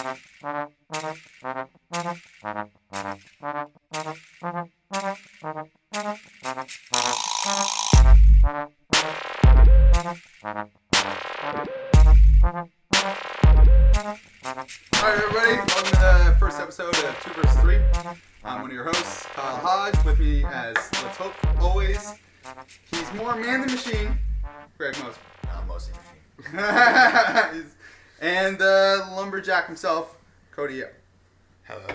Alright everybody, welcome to the first episode of 2 vs. 3. I'm one of your hosts, Hodge, with me as, let's hope, always, he's more man than machine, Greg Moser. Mostly machine. And the lumberjack himself, Cody. Hello.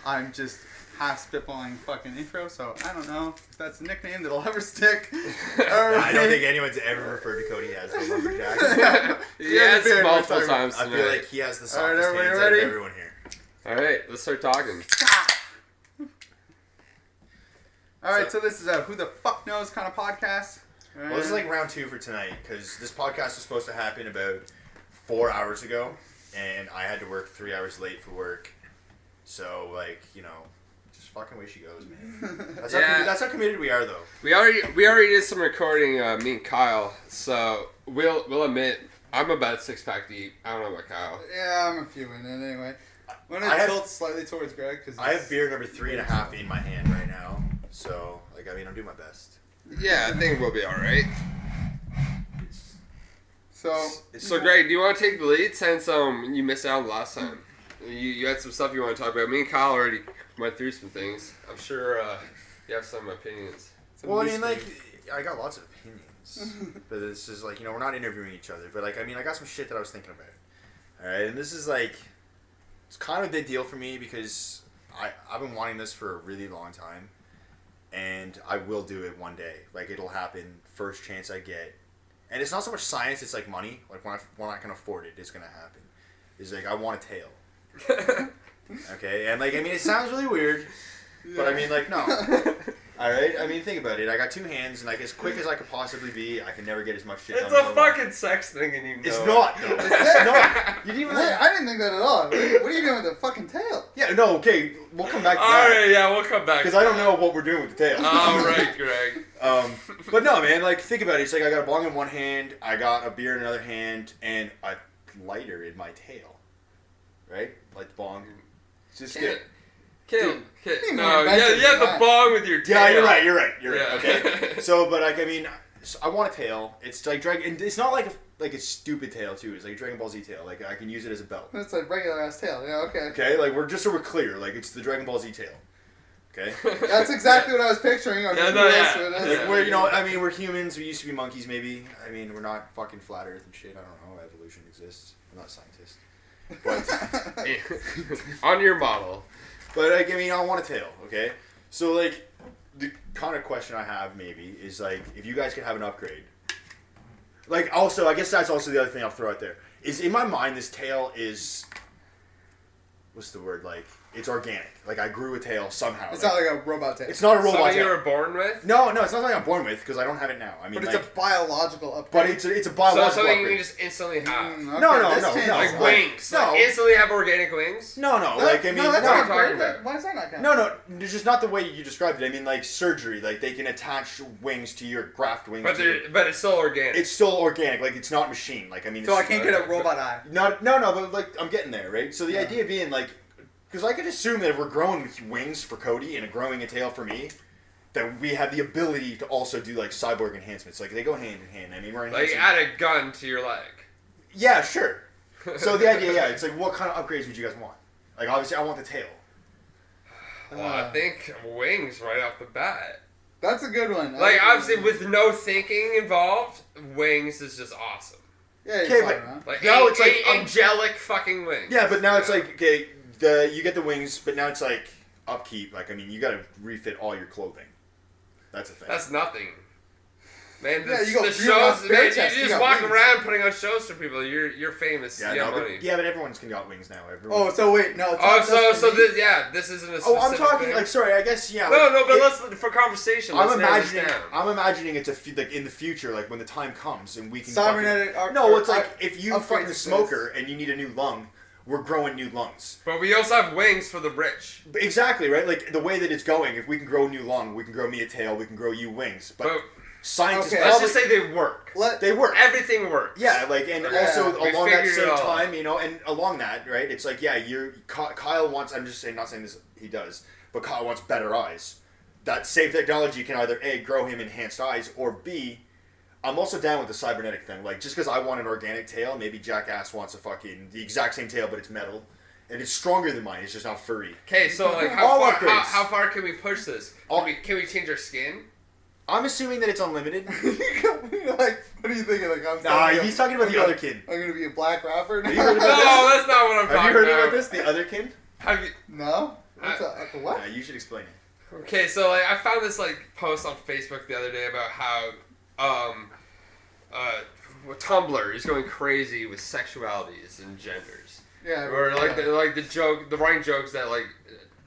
I'm just half spitballing fucking intro, so I don't know if that's a nickname that'll ever stick. I don't think anyone's ever referred to Cody as the lumberjack. Yes, multiple times I tonight. feel like he has the softest everybody hands ready? out of everyone here. Alright, let's start talking. Alright, so this is a Who the Fuck Knows kind of podcast. Well, this is like round 2 for tonight, because this podcast was supposed to happen about 4 hours ago, and I had to work 3 hours late for work. So, like, you know, just fucking way she goes, man. That's how committed we are, though. We already did some recording, me and Kyle, so we'll admit, I'm about 6-pack deep. I don't know about Kyle. Yeah, I'm a few in it anyway. I'm gonna tilt slightly towards Greg, because I have beer number 3.5 in my hand right now, so, like, I mean, I'm doing my best. Yeah, I think we'll be alright. So Greg, do you want to take the lead since you missed out last time? You had some stuff you want to talk about. Me and Kyle already went through some things. I'm sure you have some opinions. Well, I mean, like, I got lots of opinions, but this is like, you know, we're not interviewing each other, but like, I mean, I got some shit that I was thinking about. All right, and this is like, it's kind of a big deal for me because I've been wanting this for a really long time, and I will do it one day. Like, it'll happen first chance I get, and it's not so much science; it's like money. Like when I can afford it, it's gonna happen. It's like I want a tail. Okay, and like, I mean, it sounds really weird, but I mean, like, no. Alright, I mean, think about it. I got 2 hands, and like, as quick as I could possibly be, I can never get as much shit done. It's a fucking sex thing, and you know It's not, though. It's not. You didn't even I didn't think that at all. What are you doing with the fucking tail? Yeah, no, okay, we'll come back to that. Alright, yeah, we'll come back. Because I don't know what we're doing with the tail. Alright, Greg. But no, man, like, think about it. It's like I got a bong in one hand, I got a beer in another hand, and a lighter in my tail. Right? Light the bong. Just get it. No, yeah, the bong with your tail. Yeah, you're right. Yeah. Okay. So, but like, I mean, I want a tail. It's like and it's not like a stupid tail too. It's like a Dragon Ball Z tail. Like I can use it as a belt. It's a regular ass tail. Yeah, okay. Okay, like we're clear. Like it's the Dragon Ball Z tail. Okay. That's exactly what I was picturing. Like we're, you know, I mean, we're humans. We used to be monkeys, maybe. I mean, we're not fucking flat Earth and shit. I don't know. Evolution exists. I'm not a scientist. But on your model. But like, I mean, I want a tail, okay? So like, the kind of question I have maybe is like, if you guys could have an upgrade. Like, also, I guess that's also the other thing I'll throw out there. Is in my mind, this tail is, what's the word, like, it's organic. Like, I grew a tail somehow. It's not like a robot tail. It's not a robot Something tail. you were born with? No, it's not something I'm born with, because I don't have it now. I mean, but it's like, a biological upgrade. but it's a biological So something you upgrade. can just instantly have. Okay, No. Like wings. No. Like instantly have organic wings? No, like, I mean, that's what not I'm talking great. about. Why does that not count? No, it's just not the way you described it. I mean, like, surgery. Like, they can attach wings to your graft wings. But it's still organic. It's still organic. Like, it's not machine. Like, I mean, So it's, I can't get a robot eye. No, but like, I'm getting there, right? So the idea being, like, because I could assume that if we're growing wings for Cody and growing a tail for me, that we have the ability to also do, like, cyborg enhancements. Like, they go hand in hand. I mean, we're enhancing. Like, add a gun to your leg. Yeah, sure. So the idea, it's like, what kind of upgrades would you guys want? Like, obviously, I want the tail. Well, I think wings right off the bat. That's a good one. Like, obviously, with no thinking involved, wings is just awesome. Yeah, Okay, you're but fine, huh? Like, now it's like angelic fucking wings. Yeah, but now it's like, okay, you get the wings, but now it's like upkeep. Like, I mean, you got to refit all your clothing. That's a thing. That's nothing. Man, Yeah, you go- the you shows, got man, bare you chest, you just got walk wings. around putting on shows for people. You're famous. yeah, you have no, money. but everyone's got wings now. Everyone. Oh, so wait, no. It's Oh, not just for me. this isn't a specific Oh, I'm talking thing. like, sorry, I guess, yeah. No, like, but let's for conversation. Let's narrow this down. I'm imagining it's like in the future, like when the time comes and we can. Cybernetic. No, it's like if you upgrades fucking exist. smoker and you need a new lung, we're growing new lungs. But we also have wings for the rich. Exactly, right? Like the way that it's going, if we can grow a new lung, we can grow me a tail, we can grow you wings. But scientists. Let's just say they work. They work. Everything works. Yeah, like, and also We along that figured it same all time, you know, and along that, right? It's like, yeah, Kyle wants. I'm just saying, not saying this. He does, but Kyle wants better eyes. That same technology can either A, grow him enhanced eyes, or B, I'm also down with the cybernetic thing. Like, just because I want an organic tail, maybe Jackass wants the exact same tail, but it's metal. And it's stronger than mine, it's just not furry. Okay, so like how far can we push this? Can we change our skin? I'm assuming that it's unlimited. Like, what are you thinking? Like, He's talking about the other kid. I'm gonna be a black rapper. Have you heard about this? No, that's not what I'm talking about. Have you heard about this? The other kid? Have you? No. What? Yeah, you should explain it. Okay, so like I found this like post on Facebook the other day about how Tumblr is going crazy with sexualities and genders. Yeah. Or like the running jokes that like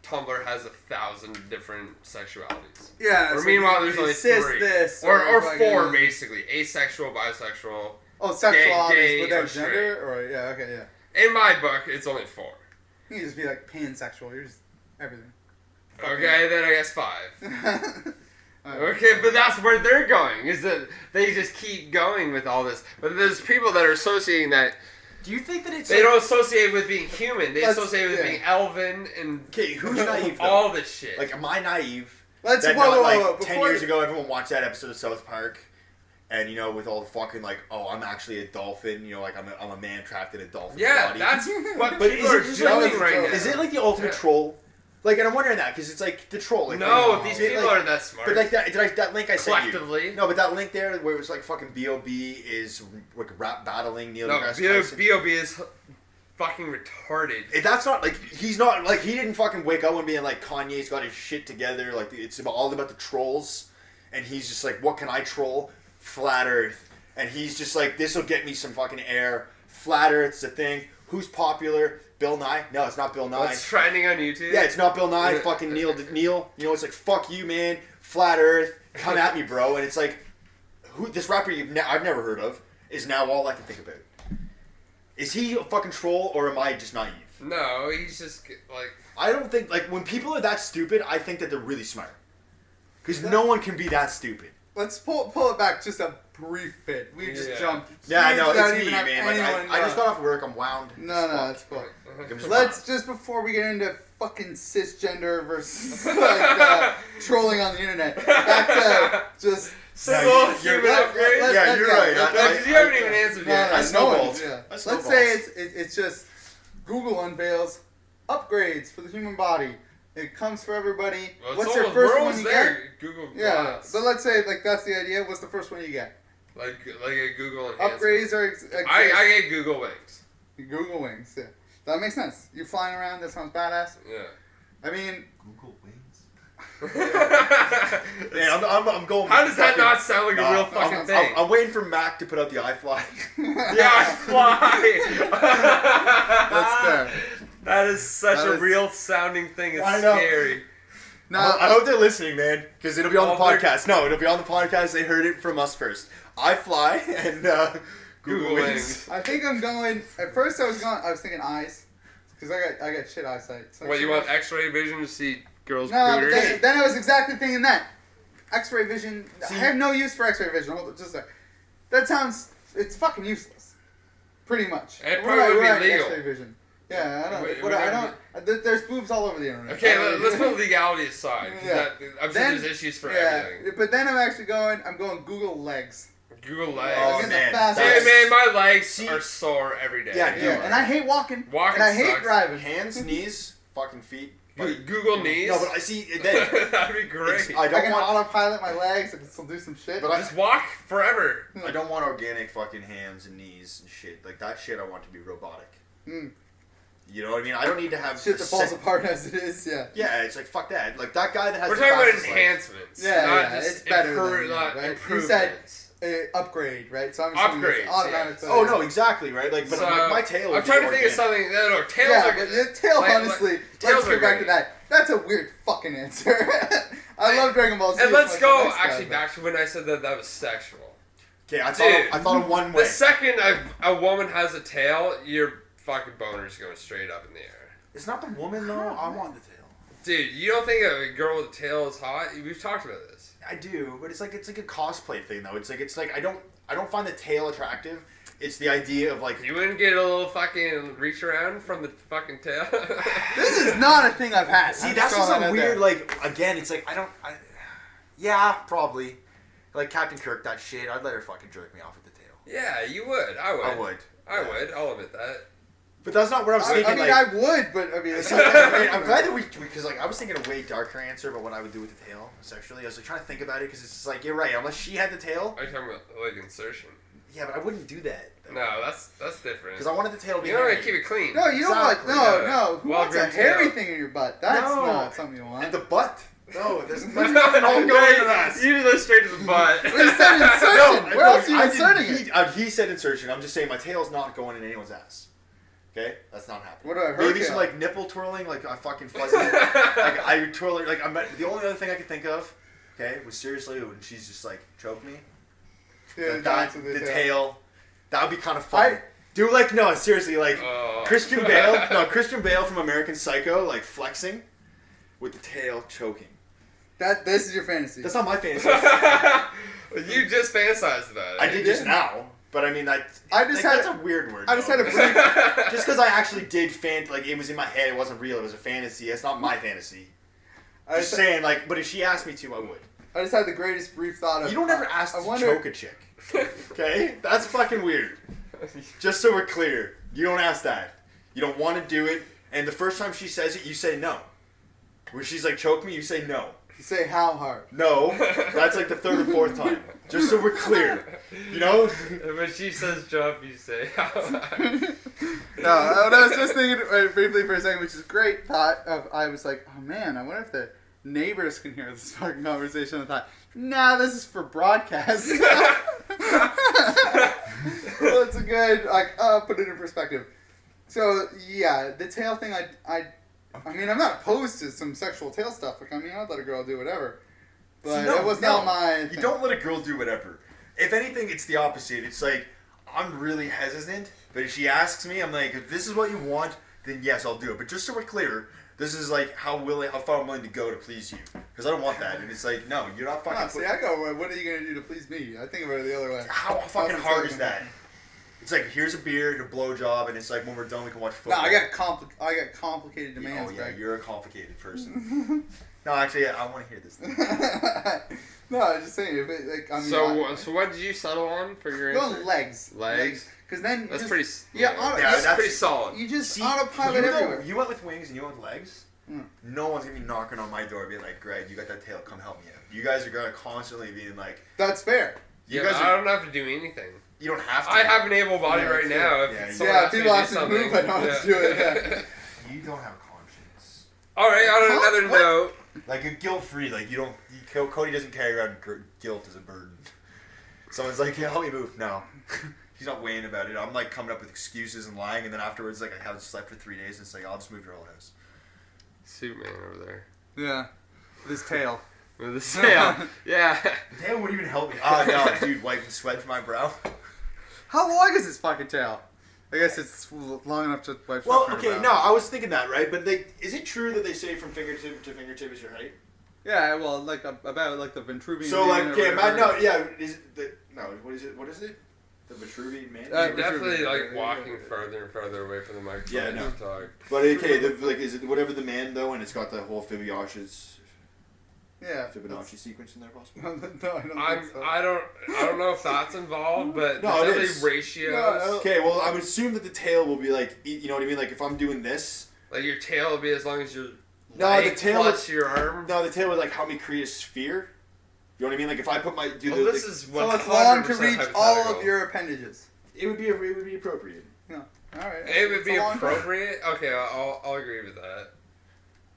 Tumblr has 1,000 different sexualities. Yeah. Or so meanwhile, there's only 3. This, or 4 basically: asexual, bisexual. Oh, sexuality gay without or straight. gender, or yeah, okay, yeah. In my book, it's only 4. You can just be like pansexual. You're just everything. Okay, then I guess 5. Right. Okay, but that's where they're going. Is that they just keep going with all this? But there's people that are associating that. Do you think that it's They don't associate with being human. They associate with yeah. being elven and Okay, who's naive though? all this shit. Like, am I naive? Let's that whoa, not, whoa, like, whoa, 10 years ago, everyone watched that episode of South Park, and, you know, with all the fucking, like, oh, I'm actually a dolphin, you know, like, I'm a man trapped in a dolphin's body. That's what But people is are it just doing like, right now. is it like the ultimate troll? Like, and I'm wondering that, because it's like the troll. Like, No, these people aren't that smart. But like that link I sent you. Collectively. No, but that link there where it was like fucking B.O.B. is like rap battling Neil No, deGrasse Tyson. B.O.B. is fucking retarded. That's not like he's not like he didn't fucking wake up and being like Kanye's got his shit together. Like it's all about the trolls, and he's just like, what can I troll? Flat Earth, and he's just like, this will get me some fucking air. Flat Earth's a thing. Who's popular? Bill Nye? No, it's not Bill Nye. It's trending on YouTube. Yeah, it's not Bill Nye. Fucking Neil. You know, it's like, fuck you, man. Flat Earth. Come at me, bro. And it's like, who this rapper I've never heard of is now all I can think about. Is he a fucking troll or am I just naive? No, he's just like... I don't think, like, when people are that stupid, I think that they're really smart. Because no one can be that stupid. Let's pull it back just a brief bit. We just jumped. Yeah, I know. Without It's me, even man. Like, I just got off work. I'm wound. No, that's cool. Just Let's just before we get into fucking cisgender versus like, trolling on the internet. Back to just simple human upgrade. Yeah, you're right. You haven't even answered yet. I snowballed. Let's say it's just Google unveils upgrades for the human body. It comes for everybody. Well, what's your first one you get? Google Yeah, Glass. but let's say like that's the idea. What's the first one you get? Like a Google enhancement. Upgrades are. I get Google Wings. Google Wings. Yeah, that makes sense. You're flying around. That sounds badass. Yeah. I mean, Google Wings. Man, I'm going. How does that not sound like a real fucking thing? I'm waiting for Mac to put out the iFly. Yeah, I fly. That's fair. That is such a real sounding thing. It's I know. scary. No, I hope they're listening, man, because it'll be on the podcast. No, it'll be on the podcast. They heard it from us first. iFly and Google Wings. I think I'm going. At first, I was thinking eyes, because I got shit eyesight. So What, you want X-ray vision to see girls' No, pooters? then I was exactly thinking that. X-ray vision. See, I have no use for X-ray vision. Hold on, just a sec. That sounds. It's fucking useless. Pretty much. It probably would be legal. X-ray vision. Yeah, I don't. There's boobs all over the internet. Okay, let's put legality aside. Yeah. I'm sure there's issues for everything. But then I'm going Google legs. Google legs. Oh, I'm man. Hey, man, my legs are sore every day. Yeah, dude. And I hate walking. Walking and I hate sucks. driving. Hands, knees, fucking feet. Google knees? No, but I see then. That'd be great. I I don't can want. autopilot my legs. I can still do some shit. But I Just walk forever. I don't want organic fucking hands and knees and shit. Like that shit, I want to be robotic. Mm. You know what I mean? I don't need to have Shit that falls apart as it is. Yeah. Yeah, it's like fuck that. Like that guy that has. We're the talking about fastest legs. enhancements. Yeah, not yeah, just it's better than not that, right? improvements. Upgrade, right? So I'm assuming it's Upgrades, automatic. yeah. Oh no, exactly right. Like, but So, like my tail. would I'm be trying to think of organic. something. No, tails Yeah, are but your tail, honestly. tails Let's are get back to great. that. That's a weird fucking answer. I love Dragon Ball Z. And let's so go much. actually back to when I said that was sexual. Okay, I Dude, thought of one way. The second a woman has a tail, your fucking boner's going straight up in the air. It's not the woman though. I want the tail. Dude, you don't think a girl with a tail is hot? We've talked about this. I do, but it's like a cosplay thing though. It's like I don't find the tail attractive. It's the idea of like You wouldn't get a little fucking reach around from the fucking tail? This is not a thing I've had. See, I'm that's just throwing a that weird, out like, again, it's like, yeah, probably. Like Captain Kirk, that shit, I'd let her fucking jerk me off with the tail. Yeah, you would. I would. I would. I would. I'll admit that. But that's not what I was thinking. I mean, like, I would, but I mean, it's I'm glad that because like I was thinking a way darker answer about what I would do with the tail sexually. I was like trying to think about it because it's just like you're right. Unless she had the tail, Are you talking about like insertion? yeah, but I wouldn't do that. No, that's different. Because I wanted the tail to be. You know, hairy. keep it clean. No, you don't Exactly. want. No. Who wants a Well-groomed hairy tail. thing in your butt? That's No. not something you want. And the butt. No, there's nothing all going into that. You just go straight to the butt. Well, you said insertion. Where else are you inserting it? He said insertion. I'm just saying my tail's not going in anyone's ass. Okay, that's not happening. What about her Maybe tail? some like nipple twirling, like I fucking fuzzy. Like I twirl it. Like the only other thing I could think of, okay, was seriously when she's just like choke me. Yeah, The tail. That would be kind of fun. Do like no, seriously, like Christian Bale from American Psycho, like flexing with the tail choking. This is your fantasy. That's not my fantasy. You just fantasized that. I did just now, but I mean that's a weird word. I just though. had a brief. Just because I actually did like it was in my head, it wasn't real. It was a fantasy. It's not my fantasy. Just saying, like, but if she asked me to, I would. I just had the greatest brief thought of. You don't ever ask to choke a chick. Okay, that's fucking weird. Just so we're clear, you don't ask that. You don't want to do it, and the first time she says it, you say no. Where she's like, choke me, you say no. You say how hard? No, that's like the third or fourth time. Just so we're clear, you know. When she says jump, you say. No, I was just thinking briefly for a second, which is a great thought. I was like, oh man, I wonder if the neighbors can hear this fucking conversation. I thought, nah, this is for broadcast. Well, it's a good, like, put it in perspective. So, yeah, the tail thing, I mean, I'm not opposed to some sexual tail stuff. Like, I mean, I'd let a girl do whatever. But it was not my thing. You don't let a girl do whatever. If anything, it's the opposite. It's like, I'm really hesitant, but if she asks me, I'm like, if this is what you want, then yes, I'll do it. But just so we're clear, this is like how far I'm willing to go to please you. Because I don't want that. And it's like, no, you're not fucking... See, I go, what are you going to do to please me? I think about it the other way. How fucking hard is that? It's like, here's a beer, a blowjob, and it's like, when we're done, we can watch football. No, I got complicated demands, Oh, yeah, Greg. you're a complicated person. No, actually, I want to hear this thing. No, I was just saying. If it, like, I mean, So what did you settle on for your go answer? on legs. Legs? Because then you That's just, pretty. that's pretty solid. You just See, autopilot everywhere. You went with wings and you went with legs. Mm. No one's gonna be knocking on my door being like, Greg, you got that tail, come help me out. You guys are gonna constantly be like, That's fair. Yeah, guys I are, don't have to do anything. you don't have to. I have an able body Yeah, right sure. now. If Yeah, someone Yeah, asks me people to have do to something, move. I don't have to do it. Yeah. You don't have a conscience. All right. On another What? note, Like a guilt-free, like you don't. Cody doesn't carry around guilt as a burden. Someone's like, yeah, help me move. No. He's not weighing about it. I'm like coming up with excuses and lying, and then afterwards, like I haven't slept for 3 days, and it's like I'll just move your old house. suit man over there Yeah. With his tail. with the tail. Yeah. The tail wouldn't even help me. Oh no, dude, wiping sweat from my brow. How long is his fucking tail? I guess it's long enough to wipe. Well, stuff from okay, your no, mouth. I was thinking that, right? But is it true that they say from fingertip to fingertip is your height? Yeah, well, like about like the Vitruvian. So, Man like, or okay, whatever. no, yeah, what is it? What is it? The Vitruvian man? You're definitely like walking further and further away from the microphone. Yeah, as no. you talk. But okay, is it whatever the man though, and it's got the whole Fibonacci's Yeah. Fibonacci sequence in there, possibly? No, I don't think so. I don't know if that's involved, but No, it there's is. definitely ratios. No, Okay, well, I would assume that the tail will be like, you know what I mean? Like if I'm doing this, Like your tail will be as long as your No, leg the tail plus your arm. no, the tail would like help me create a sphere. You know what I mean? Like if I put my Well, this is So 100% it's long to reach all hypothetical. of your appendages. it would be appropriate. Yeah. All right. It would It's be a long appropriate. Okay, I'll agree with that.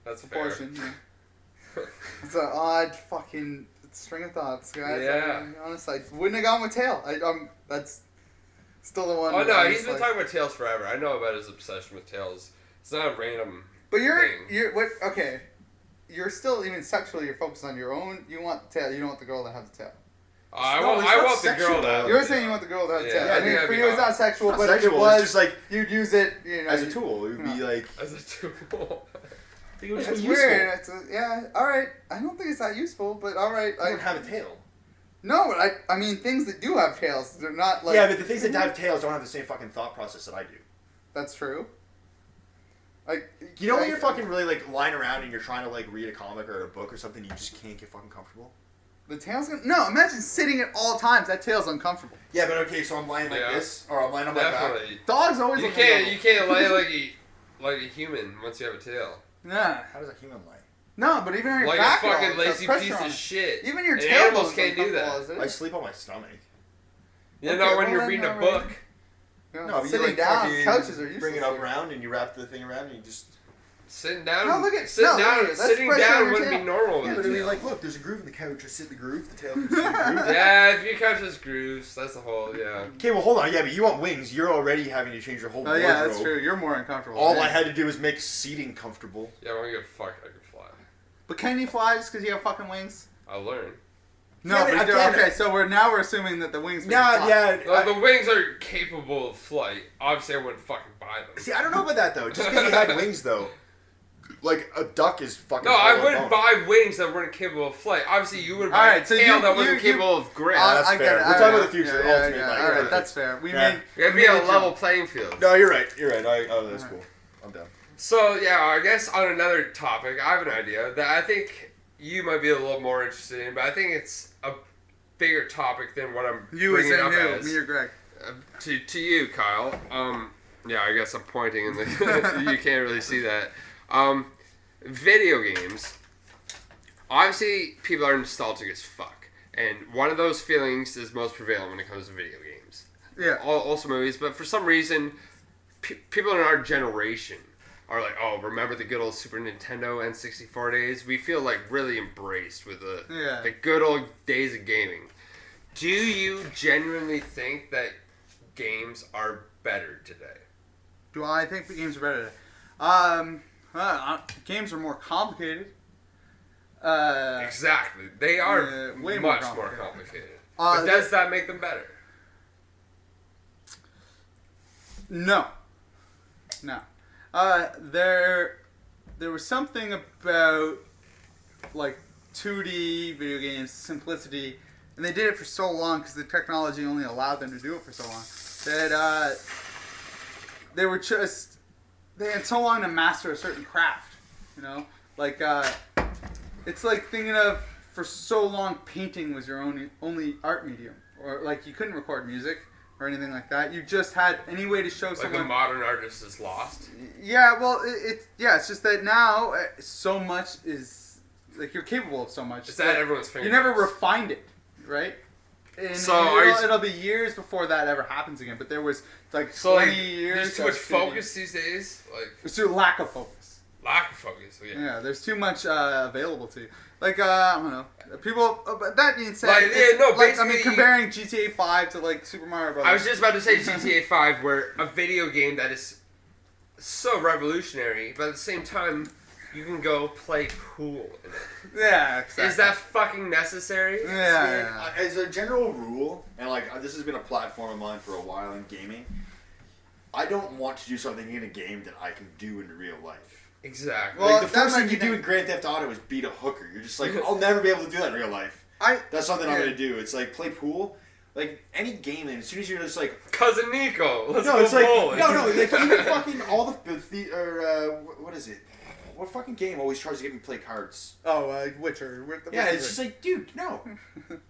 That's proportion. fair. Yeah. It's an odd fucking string of thoughts, guys. Yeah. I mean, honestly, I wouldn't have gone with tail. That's still the one. Oh that no, I'm he's just been like- talking about tails forever. I know about his obsession with tails. It's not a random. But thing. you're what? Okay, you're still even sexually. You're focused on your own. You want the tail. You don't want the girl to have the tail. I No, want it's not the sexual, girl to. though. have You're the saying tail. you want the girl to have the Yeah, tail. I I think mean, that'd for be you, it's hot. not sexual, It's not but sexual, if it was, it's just like you'd use it. You know, as a tool. It would be like As a tool. think it would It's just be useful. weird. Alright. I don't think it's that useful, but alright. I don't have a tail. No, but I mean, things that do have tails, they're not like... Yeah, but the things that have tails don't have the same fucking thought process that I do. That's true. Like, You know when you're fucking really, like, lying around and you're trying to, like, read a comic or a book or something, you just can't get fucking comfortable? The tail's gonna... No, imagine sitting at all times. That tail's uncomfortable. Yeah, but okay, so I'm lying like this, or I'm lying on my back. Definitely. Dogs always You can't lay like a human once you have a tail. Nah. How does a human lay? No, but even on your Like back, a fucking it all, lazy pressure piece on of it. shit. Even your And tail animals can't do that. I sleep on my stomach. You Okay, know when well, you're then, reading a alright. book. Yeah, No, but you sitting like down, fucking couches are useless. bring it up around and you wrap the thing around and you just... Sitting down, No, look at- sitting no, down, look at it. That's sitting pressure on down your wouldn't be tail. normal. Yeah, with but a I mean, tail. like, look, there's a groove in the couch. I sit in the groove, the tail can sit in the groove. Yeah, if you couch has grooves, that's the whole, yeah. Okay, well, hold on. Yeah, but you want wings. You're already having to change your whole Oh wardrobe. yeah, that's true. You're more uncomfortable. All yeah. I had to do was make seating comfortable. Yeah, when I get fucked, I can fly. But can you fly just because you have fucking wings? I learned. No, Yeah, but but you do- again- okay. So we're assuming that the wings. make you Nah, fly. yeah. Well, the wings are capable of flight. Obviously, I wouldn't fucking buy them. See, I don't know about that, though. Just because you had wings, though. Like, a duck is fucking... No, I hollow wouldn't bone. buy wings that weren't capable of flight. Obviously, you would buy Alright, a so tail you- that wasn't you- capable of grip. That's I get fair. it. We're talking about the future, Yeah, ultimate, yeah, like, all right, perfect. that's fair. We Yeah. made. It would we be a made level playing field. No, you're right. You're right. That's cool. I'm down. So, yeah, I guess on another topic, I have an idea that I think you might be a little more interested in, but I think it's a bigger topic than what I'm You as bringing in up who? as. Me or Greg? To you, Kyle. Yeah, I guess I'm pointing in the... you can't really see that. Video games. Obviously, people are nostalgic as fuck. And one of those feelings is most prevalent when it comes to video games. Yeah. Also movies, but for some reason, people in our generation are like, oh, remember the good old Super Nintendo N64 days? We feel like really embraced with the good old days of gaming. Do you genuinely think that games are better today? Do I think the games are better? Games are more complicated. Exactly. They are way much more more complicated. complicated. But does that make them better? No. There was something about like 2D video games, simplicity, and they did it for so long because the technology only allowed them to do it for so long that they had so long to master a certain craft, you know? Like, it's like thinking of, for so long, painting was your only art medium. Or, like, you couldn't record music or anything like that. You just had any way to show Like someone... the modern artist is lost? Yeah, well, it's just that now so much is... Like, you're capable of so much. It's at everyone's fingertips. You never refined it, right? And So it'll be years before that ever happens again. But there was, like, 20 like, years... there's too much of focus these days? Like, There's too lack of focus. lack of focus. Yeah. Yeah, there's too much available to you. Like, I don't know. People, but that being said, Like, yeah, no, like, I mean, basically- comparing GTA 5 to, like, Super Mario Brothers. I was just about to say GTA 5, where a video game that is so revolutionary, but at the same time, you can go play pool in it. Yeah, exactly. Is that fucking necessary? Yeah. As a general rule, and like this has been a platform of mine for a while in gaming, I don't want to do something in a game that I can do in real life. Exactly. Well, Like the that first might thing be you do the- in Grand Theft Auto is beat a hooker. You're just like, I'll never be able to do that in real life. That's something I'm yeah. gonna do. It's like play pool. Like any game, and as soon as you're just like, Cousin Nico, let's no, go it's like bowling. no, like even fucking all what is it? What fucking game always tries to get me to play cards? Oh, Witcher. Yeah, it's just like, dude, no.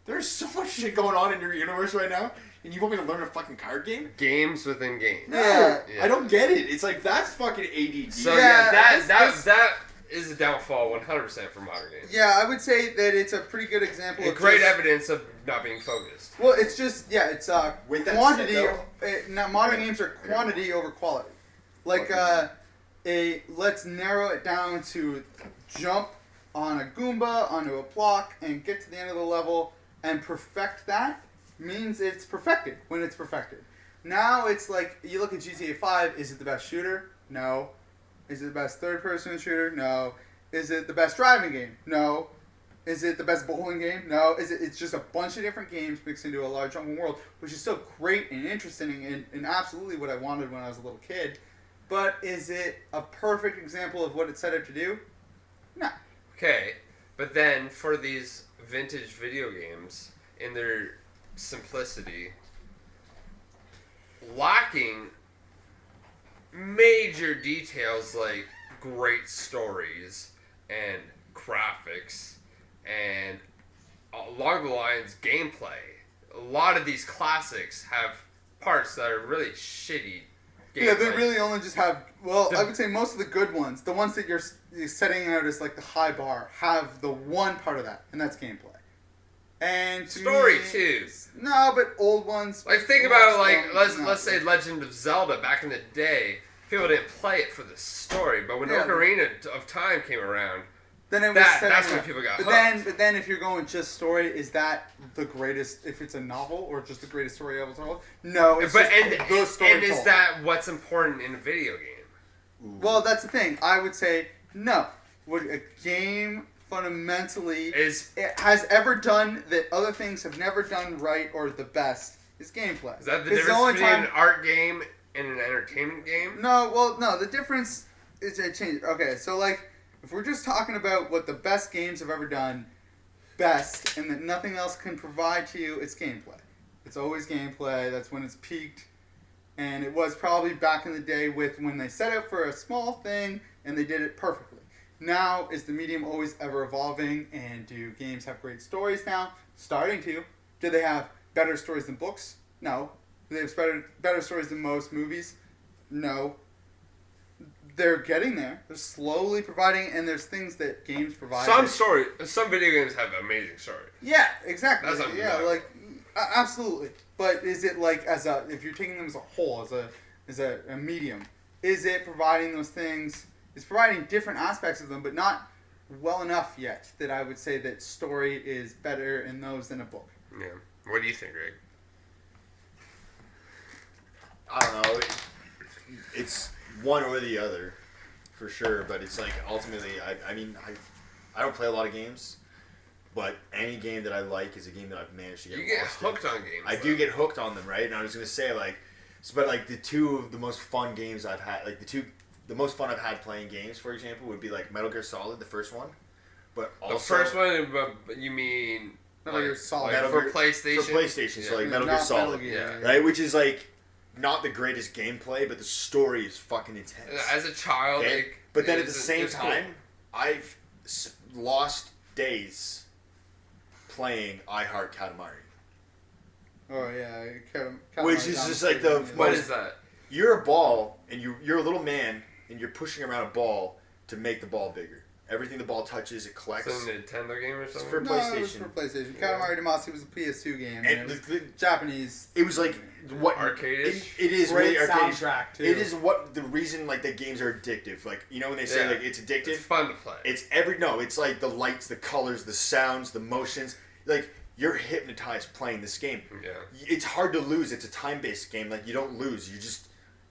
There's so much shit going on in your universe right now, and you want me to learn a fucking card game? Games within games. No, Yeah. I don't get it. It's like that's fucking ADD. So Yeah, that is a downfall 100% for modern games. Yeah, I would say that it's a pretty good example And of great just- evidence of not being focused. Well, it's just it's With that quantity. said, Now, modern games are quantity over quality. Like let's narrow it down to jump on a Goomba onto a block and get to the end of the level and perfect that means it's perfected when it's perfected. Now it's like you look at GTA 5. Is it the best shooter? No. Is it the best third-person shooter? No. Is it the best driving game? No. Is it the best bowling game? No. It's just a bunch of different games mixed into a large open world, which is still great and interesting and absolutely what I wanted when I was a little kid. But is it a perfect example of what it set out to do? No. Okay, but then for these vintage video games, in their simplicity, lacking major details like great stories and graphics and along the lines gameplay. A lot of these classics have parts that are really shitty gameplay. Yeah, they really only just have, I would say most of the good ones, the ones that you're setting out as like the high bar, have the one part of that, and that's gameplay. And story too. No, but old ones. Like think about let's say Legend of Zelda back in the day. People didn't play it for the story, but when Ocarina of Time came around, then it was that's when people got hooked. But then if you're going just story, is that the greatest? If it's a novel or just the greatest story ever told? No, it's the story. And is that what's important in a video game? Ooh. Well, that's the thing. I would say no. What a game fundamentally has ever done that other things have never done right or the best is gameplay. Is that the difference between an art game and an entertainment game? No, the difference is a change. Okay, so like, if we're just talking about what the best games have ever done best and that nothing else can provide to you, it's gameplay. It's always gameplay. That's when it's peaked. And it was probably back in the day with when they set out for a small thing and they did it perfectly. Now, is the medium always ever evolving, and do games have great stories now? Starting to. Do they have better stories than books? No. Do they have better stories than most movies? No. They're getting there. They're slowly providing, and there's things that games provide. Some video games have amazing stories. Yeah, exactly. That's absolutely. But is it like if you're taking them as a whole, as a medium, is it providing those things? It's providing different aspects of them, but not well enough yet that I would say that story is better in those than a book. Yeah. What do you think, Greg? I don't know. It's one or the other, for sure. But it's like ultimately, I don't play a lot of games, but any game that I like is a game that I've managed to get. You get hooked on games. I do get hooked on them, right? And I was gonna say but the two of the most fun games I've had, the most fun I've had playing games, for example, would be like Metal Gear Solid, the first one. But also the first one, you mean Metal Gear Solid for PlayStation? For PlayStation, so like Metal Gear Solid, right? Which is like not the greatest gameplay, but the story is fucking intense. As a child, but then at the same time, cool. I've lost days playing I Heart Katamari. Oh yeah, which is just like what is that? You're a ball, and you're a little man, and you're pushing around a ball to make the ball bigger. Everything the ball touches, it collects. It's a Nintendo game or something? It's for PlayStation. It was for PlayStation. Katamari Damacy was a PS2 game. And the Japanese. It was like what arcade-ish? It is great really arcade soundtrack too. It is what the reason the games are addictive. Like when they say it's addictive. It's fun to play. It's like the lights, the colors, the sounds, the motions. Like you're hypnotized playing this game. Yeah. It's hard to lose. It's a time-based game. Like you don't lose.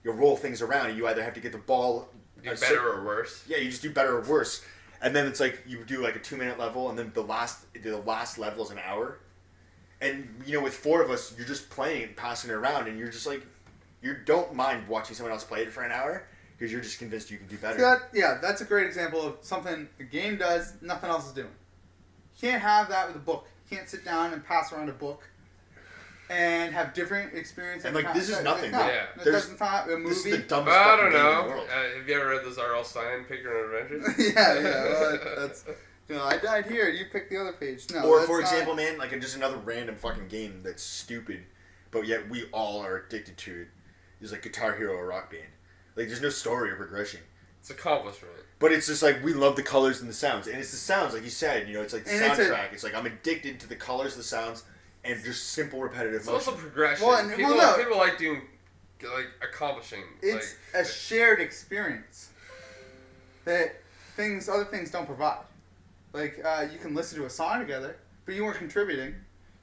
You roll things around, and you either have to get the ball better or worse. Yeah, you just do better or worse. And then it's like you do like a 2-minute level, and then the last level is an hour. And with 4 of us, you're just playing and passing it around, and you're just like, you don't mind watching someone else play it for an hour because you're just convinced you can do better. That's a great example of something a game does, nothing else is doing. You can't have that with a book. You can't sit down and pass around a book and have different experiences. And this is nothing. No, it's not a movie. This is the dumbest I fucking don't game know. in the world. Have you ever read those R.L. Stine Picture and Adventures? yeah. Well, that's. I died here. You pick the other page. No. Or for example, man, just another random fucking game that's stupid, but yet we all are addicted to it. Is like Guitar Hero or Rock Band. There's no story or progression. It's accomplishment. But it's just we love the colors and the sounds, and it's the sounds, like you said. It's like the soundtrack. It's I'm addicted to the colors, the sounds. And just simple repetitive motion. It's also progression. People like doing, accomplishing. It's a shared experience that other things don't provide. You can listen to a song together, but you weren't contributing.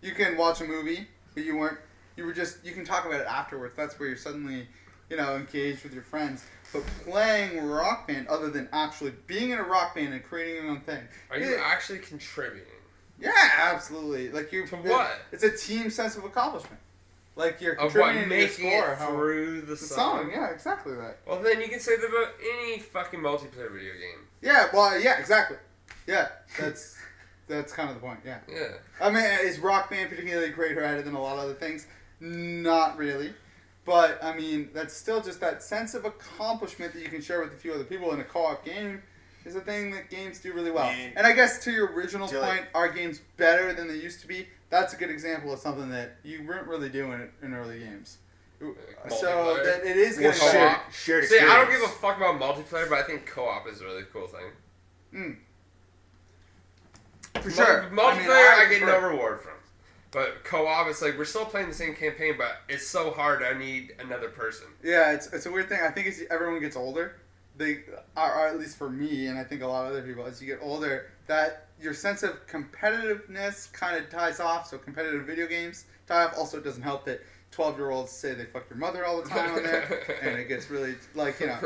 You can watch a movie, but you weren't. You can talk about it afterwards. That's where you're suddenly, engaged with your friends. But playing Rock Band, other than actually being in a rock band and creating your own thing. Are you actually contributing? Yeah, absolutely. To what? It's a team sense of accomplishment. You're contributing to the score through the song. Yeah, exactly that. Well, then you can say that about any fucking multiplayer video game. Yeah, well, yeah, exactly. Yeah, that's kind of the point. Yeah. Yeah. I mean, is Rock Band particularly greater at it than a lot of other things? Not really. But, I mean, that's still just that sense of accomplishment that you can share with a few other people in a co-op game is a thing that games do really well. Man. And I guess to your original point, are games better than they used to be? That's a good example of something that you weren't really doing in early games. So that it is getting better. Shared experience. See, I don't give a fuck about multiplayer, but I think co-op is a really cool thing. For sure. Multiplayer, I get no reward from. But co-op, it's like, we're still playing the same campaign, but it's so hard, I need another person. Yeah, it's a weird thing. I think as everyone gets older, they are, at least for me, and I think a lot of other people, as you get older, that your sense of competitiveness kind of dies off. So competitive video games die off. Also, it doesn't help that 12-year-olds say they fuck your mother all the time on there, and it gets really, like, you know,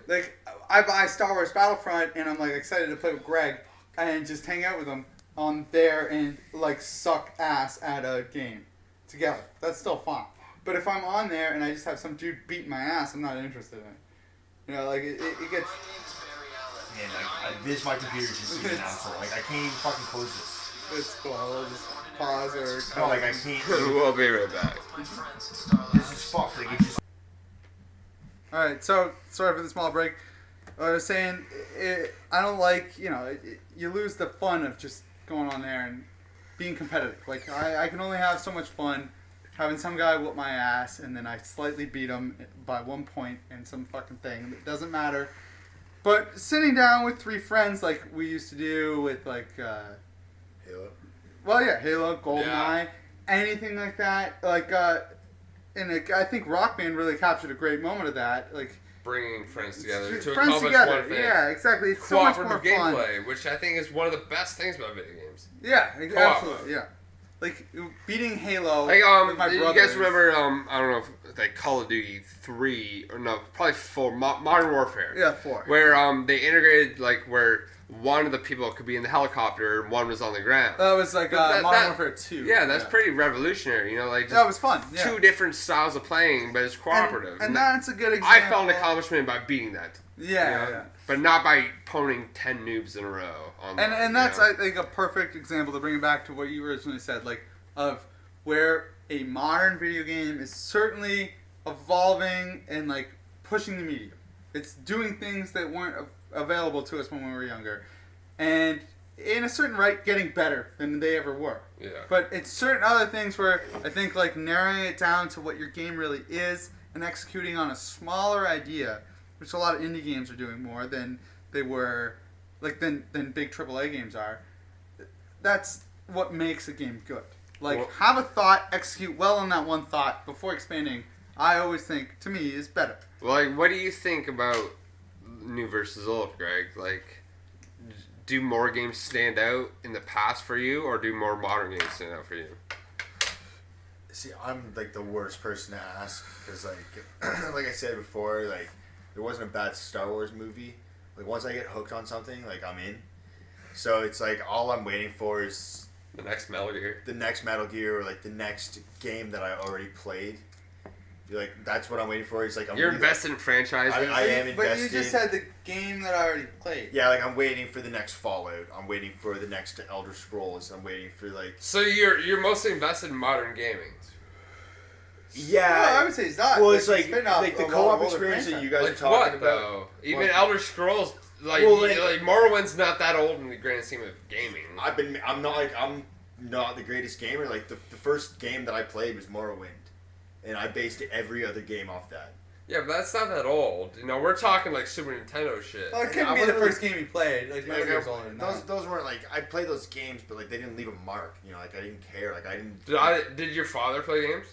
like, I buy Star Wars Battlefront, and I'm, like, excited to play with Greg, and just hang out with him on there and, like, suck ass at a game together. That's still fun. But if I'm on there and I just have some dude beating my ass, I'm not interested in it. You know, like, it gets... Man, like, my computer's just an asshole. Like, I can't even fucking close this. It's cool. I'll just pause or... No, like, I can't... We'll be right back. This is fucked. Like, it just... Alright, so, sorry for the small break. I was saying, I don't like, you know, you lose the fun of just going on there and being competitive. Like, I can only have so much fun having some guy whoop my ass and then I slightly beat him by 1 point in some fucking thing. It doesn't matter. But sitting down with 3 friends like we used to do with, like, Halo. Well, yeah, Halo, GoldenEye, anything like that. Like, I think Rock Band really captured a great moment of that. Like, bringing friends together to friends accomplish together. one thing. Yeah, exactly. It's so much more Cooperative fun. gameplay, which I think is one of the best things about video games. Yeah, absolutely. Yeah, like beating Halo. Like, with my you brothers. guys remember? I don't know if like Call of Duty 3 or no, probably 4. Modern Warfare. Yeah, 4. Where they integrated like where one of the people could be in the helicopter and one was on the ground. That was like Modern Warfare 2. Yeah, that's pretty revolutionary. You know, like just that was fun. Yeah. 2 different styles of playing, but it's cooperative. And that's a good example. I felt an accomplishment by beating that. Yeah, you know? But not by poning 10 noobs in a row. And that's, I think, a perfect example to bring it back to what you originally said, like, of where a modern video game is certainly evolving and, like, pushing the medium. It's doing things that weren't available to us when we were younger. And, in a certain right, getting better than they ever were. Yeah. But it's certain other things where I think, like, narrowing it down to what your game really is and executing on a smaller idea, which a lot of indie games are doing more than they were, like, than big AAA games are. That's what makes a game good. Like, have a thought, execute well on that one thought before expanding. I always think, to me, is better. Well, like, what do you think about new versus old, Greg? Like, do more games stand out in the past for you, or do more modern games stand out for you? See, I'm, like, the worst person to ask, because, like, like I said before, like, there wasn't a bad Star Wars movie. Like, once I get hooked on something, like, I'm in. So it's like, all I'm waiting for is... The next Metal Gear. The next Metal Gear, or, like, the next game that I already played. Like, that's what I'm waiting for. It's like, I'm You're really, invested in franchises? I am invested. But you just said the game that I already played. Yeah, like, I'm waiting for the next Fallout. I'm waiting for the next Elder Scrolls. I'm waiting for, like... So you're mostly invested in modern gaming? Yeah. Well, I would say it's not. Well, it's like the co-op experience that you guys like are talking what, about. Though? Even what? Elder Scrolls, like, well, like Morrowind's not that old in the grand scheme of gaming. I'm not the greatest gamer. Like, the first game that I played was Morrowind. And I based every other game off that. Yeah, but that's not that old. You know, we're talking like Super Nintendo shit. Well, it couldn't be the first game you played. Like, Metal Gear's older than that. Those weren't, like, I played those games, but, like, they didn't leave a mark. You know, like, I didn't care. Like, I didn't... Did your father play games?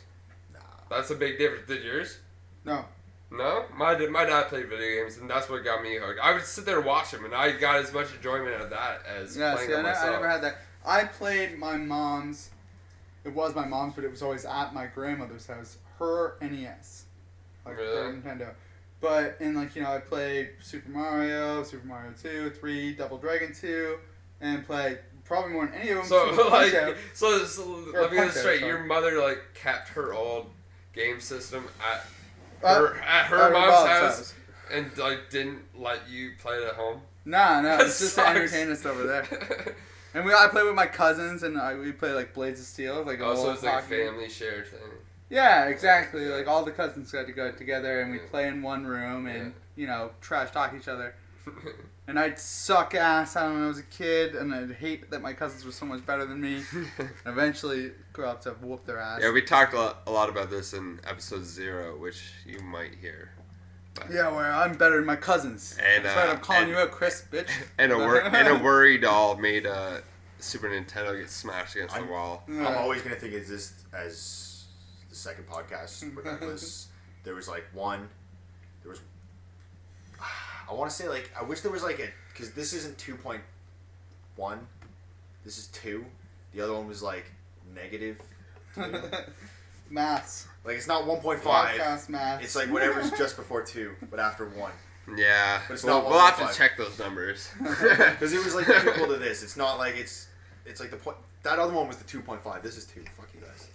Nah. That's a big difference. Did yours? No. No? My dad played video games, and that's what got me hooked. I would sit there and watch him, and I got as much enjoyment out of that as playing them myself. I never had that. I played my mom's... It was my mom's, but it was always at my grandmother's house. Her NES. Like, really? her Nintendo. But, and, like, you know, I played Super Mario 2, 3, Double Dragon 2, and played probably more than any of them. So, like, Punch-Out. so let me get this straight. Sorry. Your mother, like, kept her old game system at At her mom's house. And like didn't let you play it at home? No, That it's just to sucks. entertain us over there. And I play with my cousins, and we play like Blades of Steel, like Oh, so it's like a hockey. family shared thing. Yeah, exactly. Like all the cousins got to go together, and we play in one room, and trash talk each other. And I'd suck ass out when I was a kid, and I'd hate that my cousins were so much better than me. And eventually, grow up to whoop their ass. Yeah, we talked a lot about this in episode 0, which you might hear. But Yeah, where I'm better than my cousins. And, That's right, I'm calling you out, Chris, bitch. And a worry doll made Super Nintendo get smashed against the wall. I'm always gonna think of this as the second podcast, regardless. There was like one. There was. I want to say like I wish there was like because this isn't 2.1. This is 2. The other one was like negative 2. Maths. Like it's not 1.5. Podcast maths. It's like whatever's just before 2, but after 1. Yeah, But it's we'll not have to 1.5. check those numbers. Because it was like equal to this. It's not like it's like the point. That other one was the 2.5. This is 2. Fuck you guys.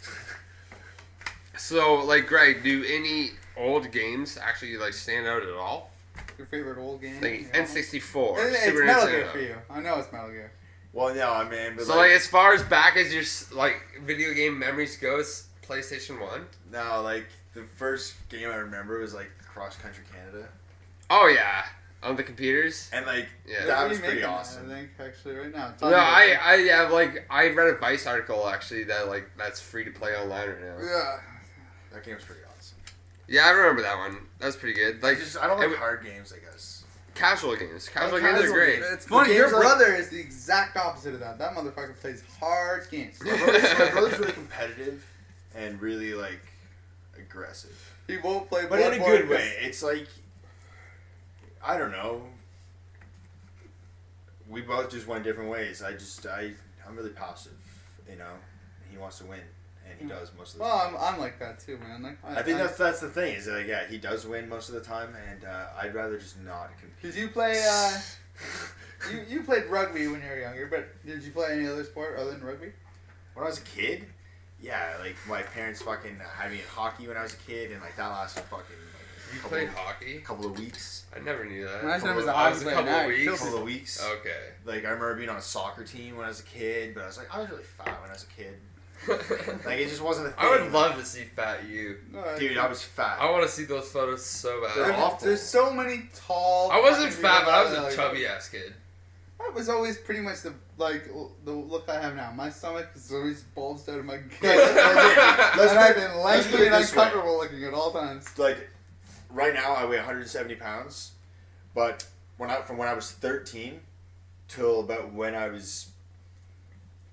So, like, Greg, do any old games actually like stand out at all? Your favorite old game? Like N64, It's Super Metal Nintendo. Gear for you. I know it's Metal Gear. Well, no, I mean, but So, like, as far as back as your like video game memories goes, PlayStation 1. no, like the first game I remember was like Cross Country Canada, Oh yeah, on the computers. and like Yeah. that They're was pretty remaking that, awesome. I think actually right now. No, I read a Vice article actually that like that's free to play online right now. Yeah. That game was pretty awesome. Yeah, I remember that one. That was pretty good. Like, I don't like it- hard games, I guess. casual games. Casual Like games are casual great. games. It's funny. The Your game's like- brother is the exact opposite of that. That motherfucker plays hard games. My brother's really competitive and really like aggressive, He won't play, but in a Bloodborne good 'cause- way. It's like I don't know. We both just went different ways. I'm really passive, you know. He wants to win, and he does most of the time. Well, I'm like that too, man. Like I think that's the thing. Is like he does win most of the time, and I'd rather just not compete. Did you play? You played rugby when you were younger, but did you play any other sport other than rugby? When I was a kid, yeah, like my parents fucking had me in hockey when I was a kid, and like that lasted fucking You like, played hockey? a couple of weeks. I never knew that. Imagine it was a I was hockey a couple player. of Now, weeks. A couple of weeks. Okay. Like I remember being on a soccer team when I was a kid, but I was really fat when I was a kid. Like it just wasn't a thing. I would love to see fat you. Dude, I was fat. I want to see those photos so bad. They're awful. There's so many tall. I wasn't fucking fat, but I people was a that, chubby ass kid. That was always pretty much the look I have now. My stomach is always bulged out of my gut. Let's And I've put- been let's put lanky it and this way. uncomfortable looking at all times. Like right now I weigh 170 pounds, but from when I was 13 till about when I was,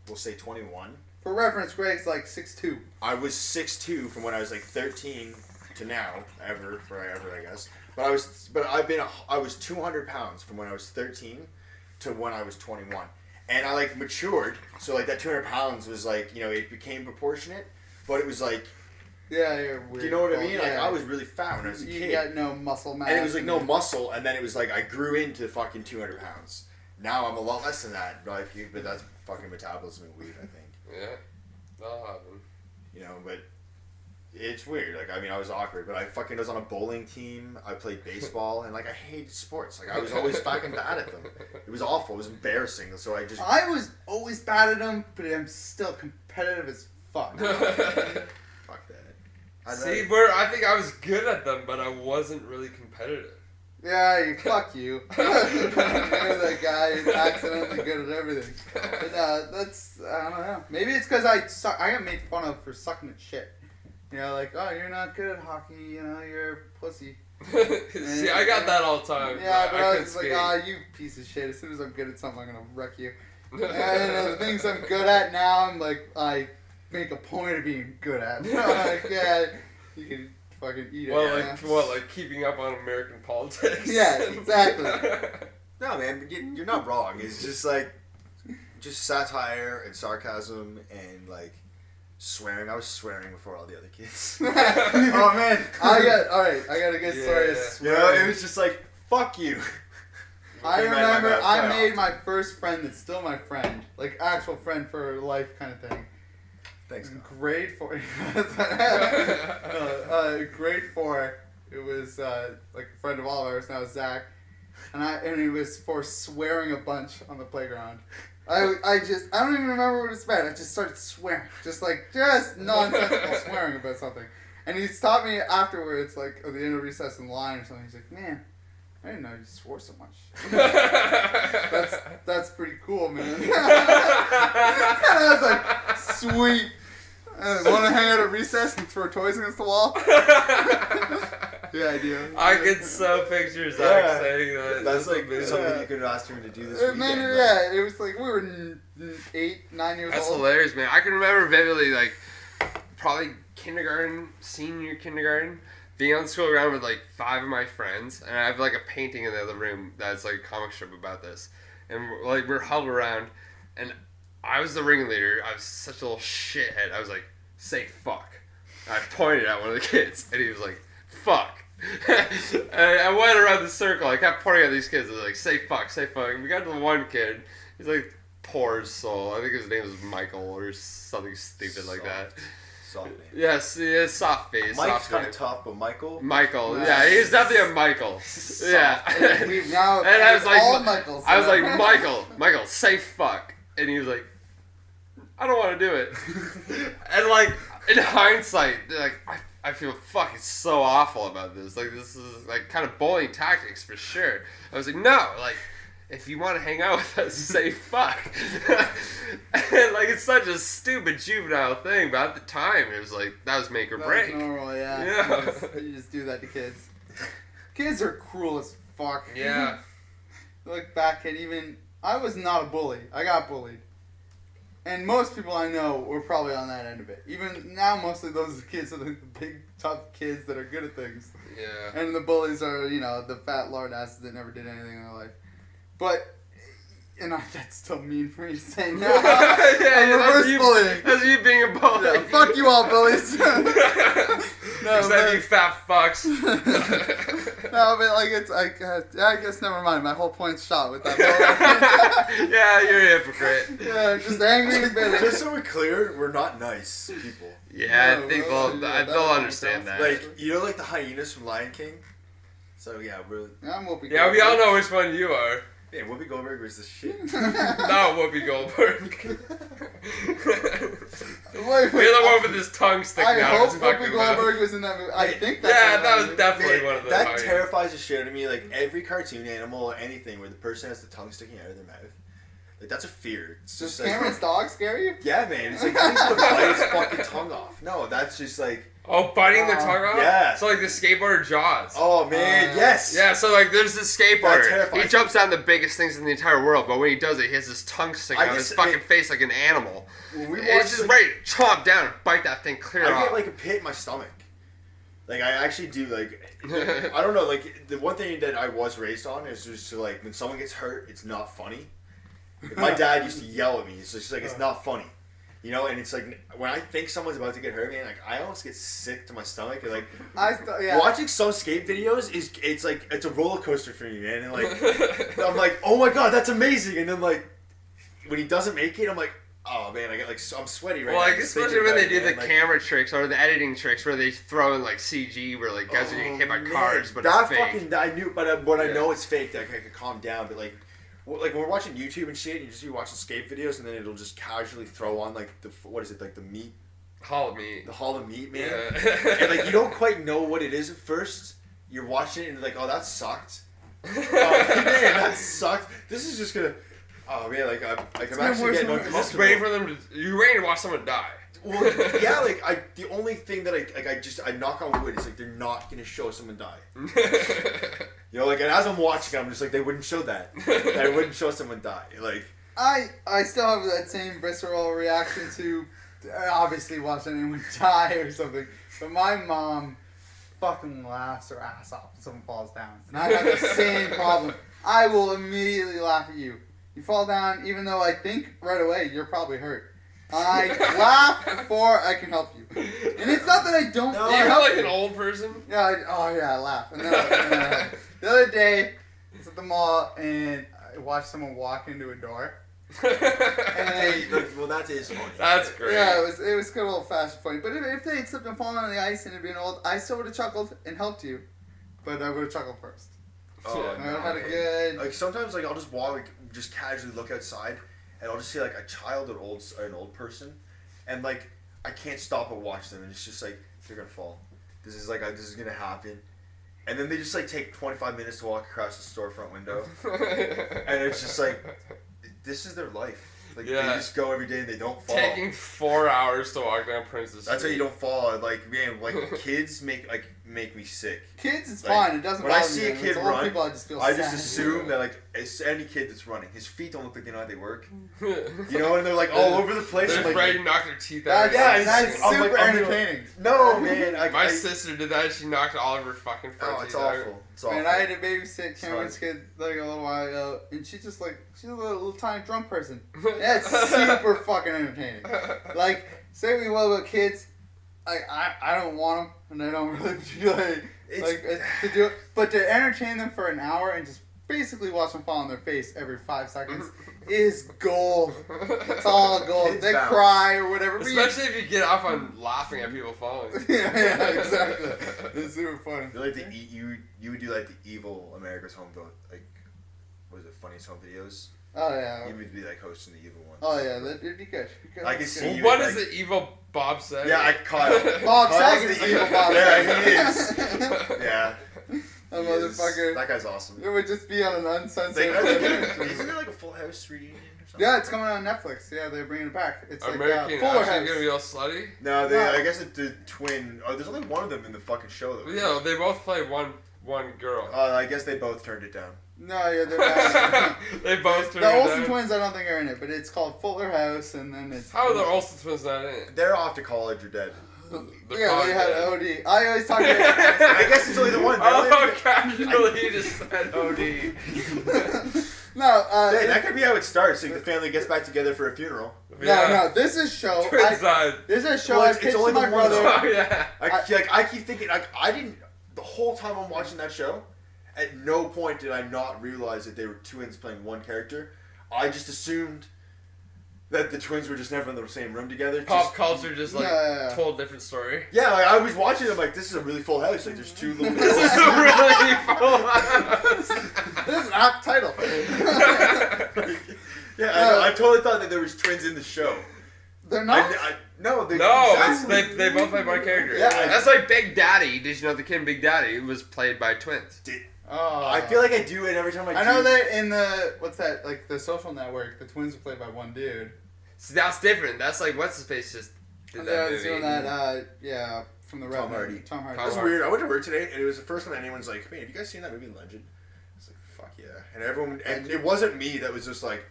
we'll say 21. For reference, Greg's like 6'2". I was 6'2" from when I was like 13 to now, forever I guess. But I was 200 pounds from when I was 13 to when I was 21, and I like matured. So like that 200 pounds was like it became proportionate, but it was like. Yeah, you're weird. Do you know what I mean? Like Yeah. I was really fat when I was a You kid. got no muscle mass. And it was like no muscle, and then it was like I grew into fucking 200 pounds. Now I'm a lot less than that, but that's fucking metabolism and weed, I think. Yeah, that'll happen. You know, but it's weird. Like, I mean, I was awkward, but I fucking was on a bowling team. I played baseball, and like I hated sports. Like I was always fucking bad at them. It was awful. It was embarrassing. So I just. I was always bad at them, but I'm still competitive as fuck. Fuck that. See, I think I was good at them, but I wasn't really competitive. Yeah, fuck you. You're that guy who's accidentally good at everything. But I don't know. Maybe it's because I got made fun of for sucking at shit. You know, like, oh, you're not good at hockey, you're a pussy. See, I got that all the time. Yeah, but I couldn't was like, skate. you piece of shit. As soon as I'm good at something, I'm going to wreck you. And the things I'm good at now, I'm like, I make a point of being good at. Like, yeah, you can fucking eat it. Well, like keeping up on American politics. Yeah, exactly. No, man, you're not wrong. It's just like, just satire and sarcasm and like swearing. I was swearing before all the other kids. Oh man, I got a good story. Of You swearing. know, it was just like, fuck you. I Came out of my remember mouth I quite made often. my first friend that's still my friend, like actual friend for life kind of thing. Thanks. In grade 4. Grade 4, It was like a friend of all of ours now, Zach, and it was for swearing a bunch on the playground. I don't even remember what it's about. I just started swearing, just nonsensical swearing about something. And he stopped me afterwards, like at the end of recess in line or something. He's like, "Man, I didn't know you swore so much." that's pretty cool, man. And I was like, "Sweet." Want to hang out at recess and throw toys against the wall? Good idea. I could so picture Zach saying that. That's like something you could have asked him to do this weekend. Man, yeah, it was like we were 8, 9 years old. That's hilarious, man. I can remember vividly, like, probably kindergarten, senior kindergarten, being on the school ground with like 5 of my friends, and I have like a painting in the other room that's like a comic strip about this, and we're huddled around, and I was the ringleader. I was such a little shithead. I was like, "Say fuck." And I pointed at one of the kids, and he was like, "Fuck." And I went around the circle. I kept pointing at these kids. I was like, "Say fuck, say fuck." And we got to the one kid. He's like, poor soul. I think his name was Michael or something stupid like that. Soft name. Yes, it's soft face. Mike's kind of tough, but Michael? Michael, yeah, he's definitely a Michael. Yeah. We've now and I was like, all Michaels. I was like, Michael, say fuck. And he was like, "I don't want to do it." And like, in hindsight, like, I feel fucking so awful about this. Like, this is like kind of bullying tactics for sure. I was like, no, like, if you want to hang out with us, say fuck. And like, it's such a stupid juvenile thing, but at the time, it was like, that was make or break. That was normal, yeah. Yeah. You just do that to kids. Kids are cruel as fuck. Yeah. Look back at even, I was not a bully. I got bullied. And most people I know were probably on that end of it. Even now, mostly those kids are the big, tough kids that are good at things. Yeah. And the bullies are, the fat lard asses that never did anything in their life. But, that's still mean for me to say now. I'm reverse bullying. That's you being a bully. Yeah, fuck you all, bullies. Except you fat fucks. No, but I guess never mind. My whole point's shot with that. Yeah, you're a hypocrite. Yeah, just angry and bitter. Just so we're clear, we're not nice people. Yeah, No, I think they'll understand that. Like, like the hyenas from Lion King? So yeah, we're... I'm Whoopi Yeah, Goldberg. we all know which one you are. Yeah, Whoopi Goldberg was the shit. Not Whoopi Goldberg. Wait. You're the one with his tongue sticking I out hope of his fucking Whoopi mouth. Goldberg was in that movie. I think that's Yeah, what that was movie. definitely one of the That hyenas. terrifies the shit out of me. Like, every cartoon animal or anything where the person has the tongue sticking out of their mouth. Like, that's a fear. It's Does just like... Cameron's dog scare you? Yeah, man. It's like, he's gonna bite his fucking tongue off. No, that's just like... Oh, biting the tongue off? Yeah. So like the skateboarder Jaws. Oh, man, yes! Yeah, so like there's this That skateboarder. terrifies He jumps down the biggest things in the entire world, but when he does it, he has his tongue sticking I out of his guess, fucking like, face like an animal. When we It's watched, just like, ready to chomp down and bite that thing clear I off. get like a pit in my stomach. Like, I actually do, like... I don't know, like, the one thing that I was raised on is just to, like, when someone gets hurt, it's not funny. Like, my dad used to yell at me. It's just like, it's not funny. And it's like, when I think someone's about to get hurt, man, like, I almost get sick to my stomach. And, like, watching some skate videos, it's a roller coaster for me, man. And, like, I'm like, oh my god, that's amazing. And then, like, when he doesn't make it, I'm like, oh man, I get, like, I'm sweaty right now. Well, like, just especially thinking when they about do it, the man. camera tricks or the editing tricks where they throw in, like, CG where, like, guys are getting hit by cars, but that it's fake. fucking, I knew, but when I know it's fake, like, I can calm down, but, like, when we're watching YouTube and shit, you just be watching skate videos, and then it'll just casually throw on, like, the meat? Hall of Meat. The Hall of Meat, man. Yeah. And, like, you don't quite know what it is at first. You're watching it, and you're like, oh, that sucked. Oh, man, that sucked. This is just gonna... Oh, man, like, I'm actually getting uncomfortable. Just waiting for them to... You're waiting to watch someone die. Well, yeah, like, the only thing that I knock on wood is, like, they're not gonna show someone die. Like, and as I'm watching, I'm just like, they wouldn't show that. They wouldn't show someone die. Like, I still have that same visceral reaction to obviously watching anyone die or something. But my mom fucking laughs her ass off when someone falls down. And I have the same problem. I will immediately laugh at you. You fall down, even though I think right away you're probably hurt. I laugh before I can help you. And it's not that I don't No, you're like an old person? Yeah, I laugh. And then the other day, I was at the mall and I watched someone walk into a door. well, that is funny. That's great. Yeah, it was good old fashioned funny. But if they had slipped and fallen on the ice and it'd been old, I still would have chuckled and helped you. but I would have chuckled first. Oh, I would have had a good. Like sometimes, like I'll just walk, like just casually look outside, and I'll just see like a child or an old person, and like I can't stop but watch them, and it's just like they're gonna fall. This is gonna happen, and then they just like take 25 minutes to walk across the storefront window, and it's just like this is their life. Like they just go every day and they don't fall. Taking 4 hours to walk down Princess Street. That's how you don't fall. Like man, like kids make me sick. Kids, it's like, fine. It doesn't. When I see a kid run, people, I just assume that like it's any kid that's running, his feet don't look like they know how they work. You know, and they're like all over the place. They're like, afraid to knock their teeth out. That's super entertaining. No man, my sister did that. She knocked all of her fucking front teeth out. It's awful. Man, I had to babysit Cameron's kid like a little while ago, and she's a little tiny drunk person. That's super fucking entertaining. Like, say what you will about kids, like I don't want them, and I don't really feel to do it, but to entertain them for an hour and just basically watch them fall on their face every 5 seconds is gold. It's all gold. Kids they bounce. Cry or whatever. Especially if you get off on laughing at people falling. yeah, exactly. It's super funny. You're like you would do like the evil America's Home like what was it, Funniest Home Videos? Oh yeah. You would be like hosting the evil ones. Oh yeah, that'd be good. I can see you. What is the evil Bob Saget? Yeah, I caught it. Bob Saget's the evil Bob Saget. Yeah, he is. Yeah. That motherfucker. That guy's awesome. It would just be on an uncensored. Isn't there like a Full House reunion or something? Yeah, it's coming on Netflix. Yeah, they're bringing it back. It's American like Fuller House. Gonna be all slutty? No, I guess the twin. Oh, there's only one of them in the fucking show though. Yeah, they both play one girl. I guess they both turned it down. No, yeah, they're not. They both turned it The down. Olsen twins, I don't think are in it, but it's called Fuller House, and then it's. How are the Olsen twins not in it? They're off to college or dead. Yeah, they had OD. I always talk about I guess it's only the one. Oh, casually he just said OD. No, that could be how it starts. Like the family gets back together for a funeral. No, this is show. This is a show I pitched to my brother. Oh, yeah. I keep thinking, I didn't, the whole time I'm watching that show, at no point did I not realize that they were twins playing one character. I just assumed that the twins were just never in the same room together. Pop culture just told a different story. Yeah, like, I was watching it, I'm like, this is a really full house. Like, there's two little This is a really full house. This is an apt title. Yeah, I totally thought that there was twins in the show. They're not? No, they both play one character. Yeah, that's like Big Daddy. Did you know the kid in Big Daddy was played by twins? I feel like I do it every time I do. I know that in the, what's that, like the Social Network, the twins are played by one dude. See, that's different. That's like, what's his face just did that movie. Doing that, from the Tom Hardy. Tom Hardy. That's weird. I went to work today, and it was the first time anyone's like, "Man, have you guys seen that movie Legend?" It's like, "Fuck yeah!" And everyone, and it wasn't me that was just like,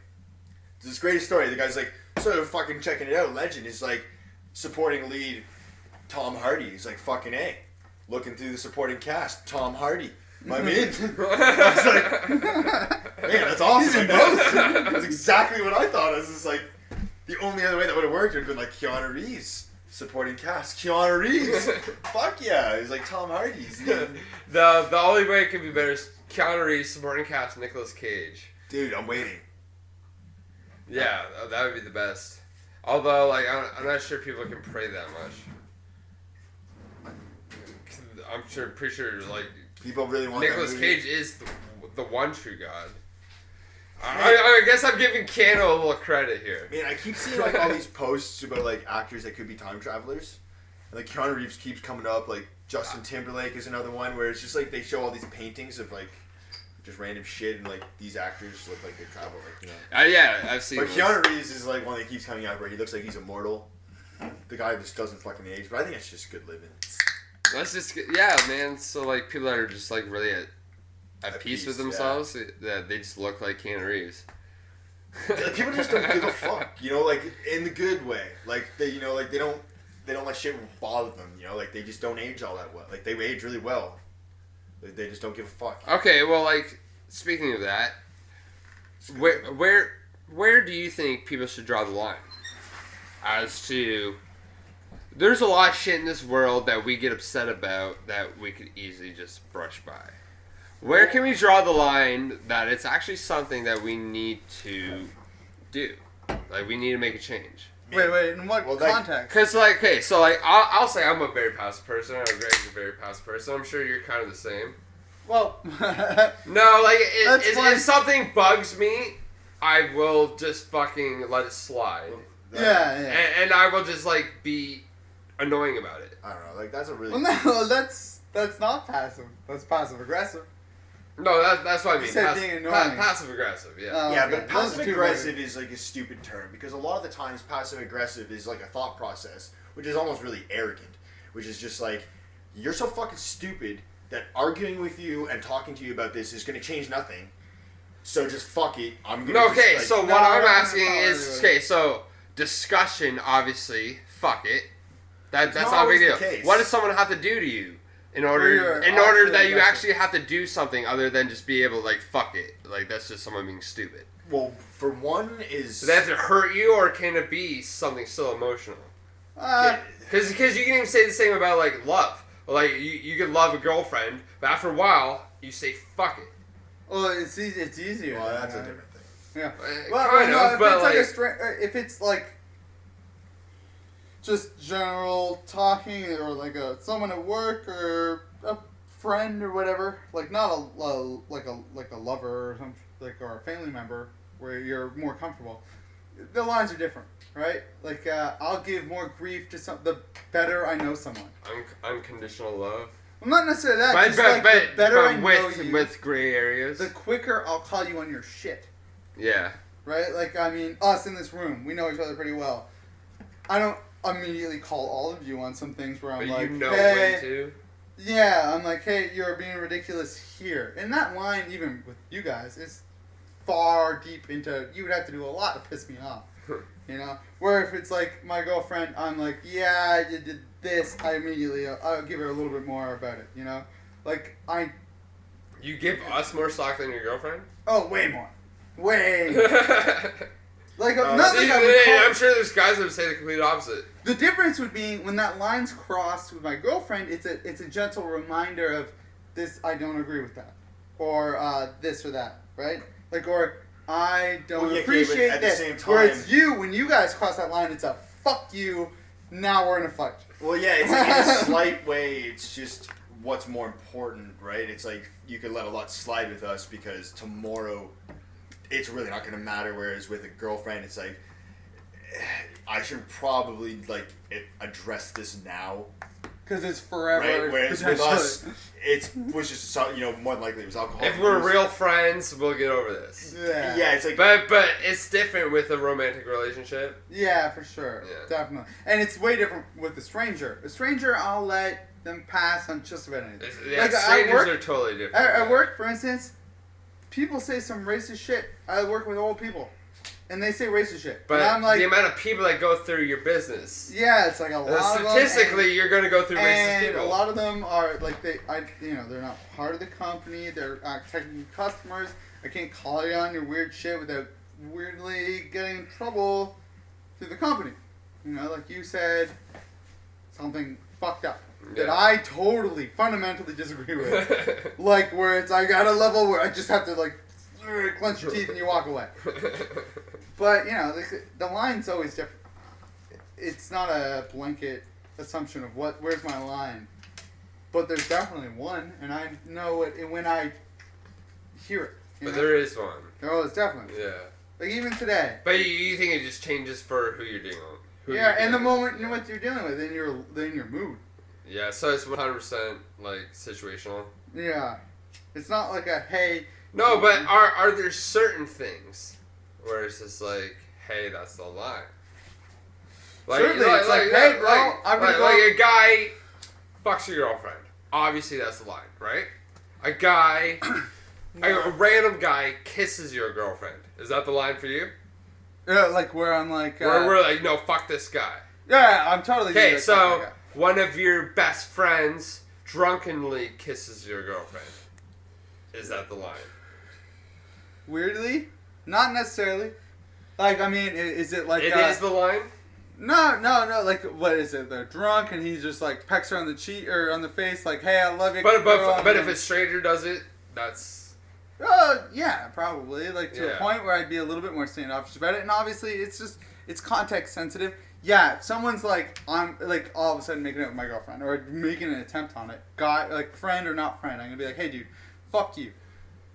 "This greatest story." The guy's like, "So fucking checking it out." Legend is like supporting lead Tom Hardy. He's like, "Fucking A." Looking through the supporting cast, Tom Hardy. I'm in. I was like, "Man, that's awesome." That's exactly what I thought. I was just like. The only other way that would have worked would have been like Keanu Reeves, supporting cast. Keanu Reeves! Fuck yeah, he's like Tom Hardy's. The only way it could be better is Keanu Reeves, supporting cast, Nicolas Cage. Dude, I'm waiting. Yeah, that would be the best. Although, like, I'm not sure people can pray that much. I'm pretty sure, like, people really want Nicolas Cage is the one true God. I guess I'm giving Keanu a little credit here. Man, I keep seeing like all these posts about like actors that could be time travelers. And like Keanu Reeves keeps coming up, like Justin Timberlake is another one where it's just like they show all these paintings of like just random shit and like these actors look like they travel, like, you know. Yeah, I've seen. But Keanu Reeves is like one that keeps coming out where he looks like he's immortal. The guy just doesn't fucking age, but I think it's just good living. That's just man. So like people that are just like really at peace with themselves, that they just look like Keanu Reeves. People just don't give a fuck, you know, like in the good way. Like they, you know, like they don't let shit bother them, you know, like they just don't age all that well. Like they age really well. They just don't give a fuck. Okay, well, like speaking of that, where do you think people should draw the line? As to, there's a lot of shit in this world that we get upset about that we could easily just brush by. Where can we draw the line that it's actually something that we need to do? Like, we need to make a change. Wait, in what context? Because, like, okay, so, like, I'll say I'm a very passive person. I know Greg's a very passive person. I'm sure you're kind of the same. Well, no, like if something bugs me, I will just fucking let it slide. Yeah. And I will just like be annoying about it. I don't know. Like that's a really. Well, no, that's not passive. That's passive aggressive. No, that's what I mean. You said being annoying. Passive aggressive, yeah. Yeah, okay. but passive aggressive is like a stupid term because a lot of the times passive aggressive is like a thought process, which is almost really arrogant, which is just like you're so fucking stupid that arguing with you and talking to you about this is going to change nothing. So just fuck it. I'm gonna. Okay, just, so what I'm asking is, okay, so discussion, obviously, fuck it. That's not a big deal. What does someone have to do to you in order that you actually have to do something other than just be able to like fuck it? Like that's just someone being stupid. Well, for one is. Do they have to hurt you, or can it be something still emotional? Because you can even say the same about like love. Like you can love a girlfriend, but after a while you say fuck it. Well, it's easier. Well, that's a different thing. Yeah. But if it's like just general talking or like someone at work or a friend or whatever, like not a lover or something, like or a family member where you're more comfortable. The lines are different, right? Like I'll give more grief to the better I know someone. Unconditional love. Well, not necessarily that. The better I know you, with gray areas. the quicker I'll call you on your shit. Yeah. Right? Like, I mean, us in this room, we know each other pretty well. I don't immediately call all of you on some things where I'm but like, you know hey, when to. Yeah, I'm like, hey, you're being ridiculous here. And that line, even with you guys, is far deep into, you would have to do a lot to piss me off. You know? Where if it's like my girlfriend, I'm like, yeah, you did this, I'll give her a little bit more about it, you know? Like, You give us more slack than your girlfriend? Oh, way more. Way more. Like, I'm sure there's guys that would say the complete opposite. The difference would be when that line's crossed with my girlfriend, it's a gentle reminder of this, I don't agree with that. Or this or that, right? Like, or I don't appreciate at this. the same time, where it's you, when you guys cross that line, it's a fuck you, now we're in a fight. Well, yeah, it's like in a slight way, it's just what's more important, right? It's like you could let a lot slide with us because tomorrow it's really not going to matter. Whereas with a girlfriend, it's like I should probably like address this now because it's forever. Right? Whereas with us, it was just more than likely it was alcohol. If we're real friends, we'll get over this. Yeah. Yeah, it's like but it's different with a romantic relationship. Yeah, for sure. Yeah. Definitely. And it's way different with a stranger. A stranger, I'll let them pass on just about anything. Yeah, like, strangers are totally different. At work, for instance, people say some racist shit. I work with old people, and they say racist shit. But and I'm like, the amount of people that go through your business. Yeah, it's like a lot of them. Statistically, you're going to go through racist people. And a lot of them are like they're not part of the company. They're technically customers. I can't call you on your weird shit without weirdly getting in trouble through the company. You know, like you said, something fucked up. That I totally, fundamentally disagree with. Like, where it's, I got a level where I just have to, like, clench your teeth and you walk away. But, the line's always different. It's not a blanket assumption of where's my line. But there's definitely one, and I know it when I hear it. But there is one. Oh, it's definitely. Yeah. Like, even today. But you think it just changes for who you're dealing with? And the moment you know what you're dealing with, in your mood. Yeah, so it's 100% like situational. Yeah, it's not like a hey. No, but are there certain things where it's just like, hey, that's the line. Like, certainly, it's like hey, bro, like a guy fucks your girlfriend. Obviously, that's the line, right? A guy, a random guy kisses your girlfriend. Is that the line for you? Yeah, like where I'm like. Where we're like, no, fuck this guy. Yeah, I'm totally. Okay, so. One of your best friends drunkenly kisses your girlfriend. Is that the line? Weirdly, not necessarily. Like, I mean, is it like... It is the line? No. Like, what is it? They're drunk and he just, like, pecks her on the cheek or on the face, like, hey, I love you. But if a stranger does it, that's... Yeah, probably. Like, to a point where I'd be a little bit more standoffish about it. And obviously, it's context sensitive. Yeah, if someone's like, I'm like all of a sudden making out with my girlfriend or making an attempt on it, guy, like friend or not friend, I'm gonna be like, hey dude, fuck you.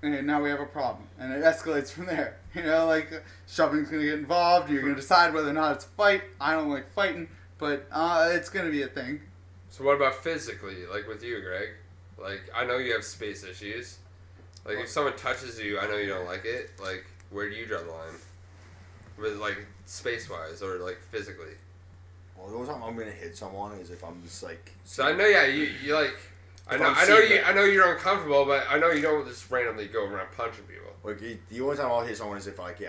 And now we have a problem. And it escalates from there. You know, like, shoving's going to get involved. You're going to decide whether or not it's a fight. I don't like fighting, but it's going to be a thing. So what about physically? Like with you, Greg? Like, I know you have space issues. Like, if someone touches you, I know you don't like it. Like, where do you draw the line? With, like, space-wise or, like, physically? Well, the only time I'm going to hit someone is if I'm just, like... So I know, yeah, you like... I know you're uncomfortable, but I know you don't just randomly go around punching people. Like, the only time I'll hit someone is if, like,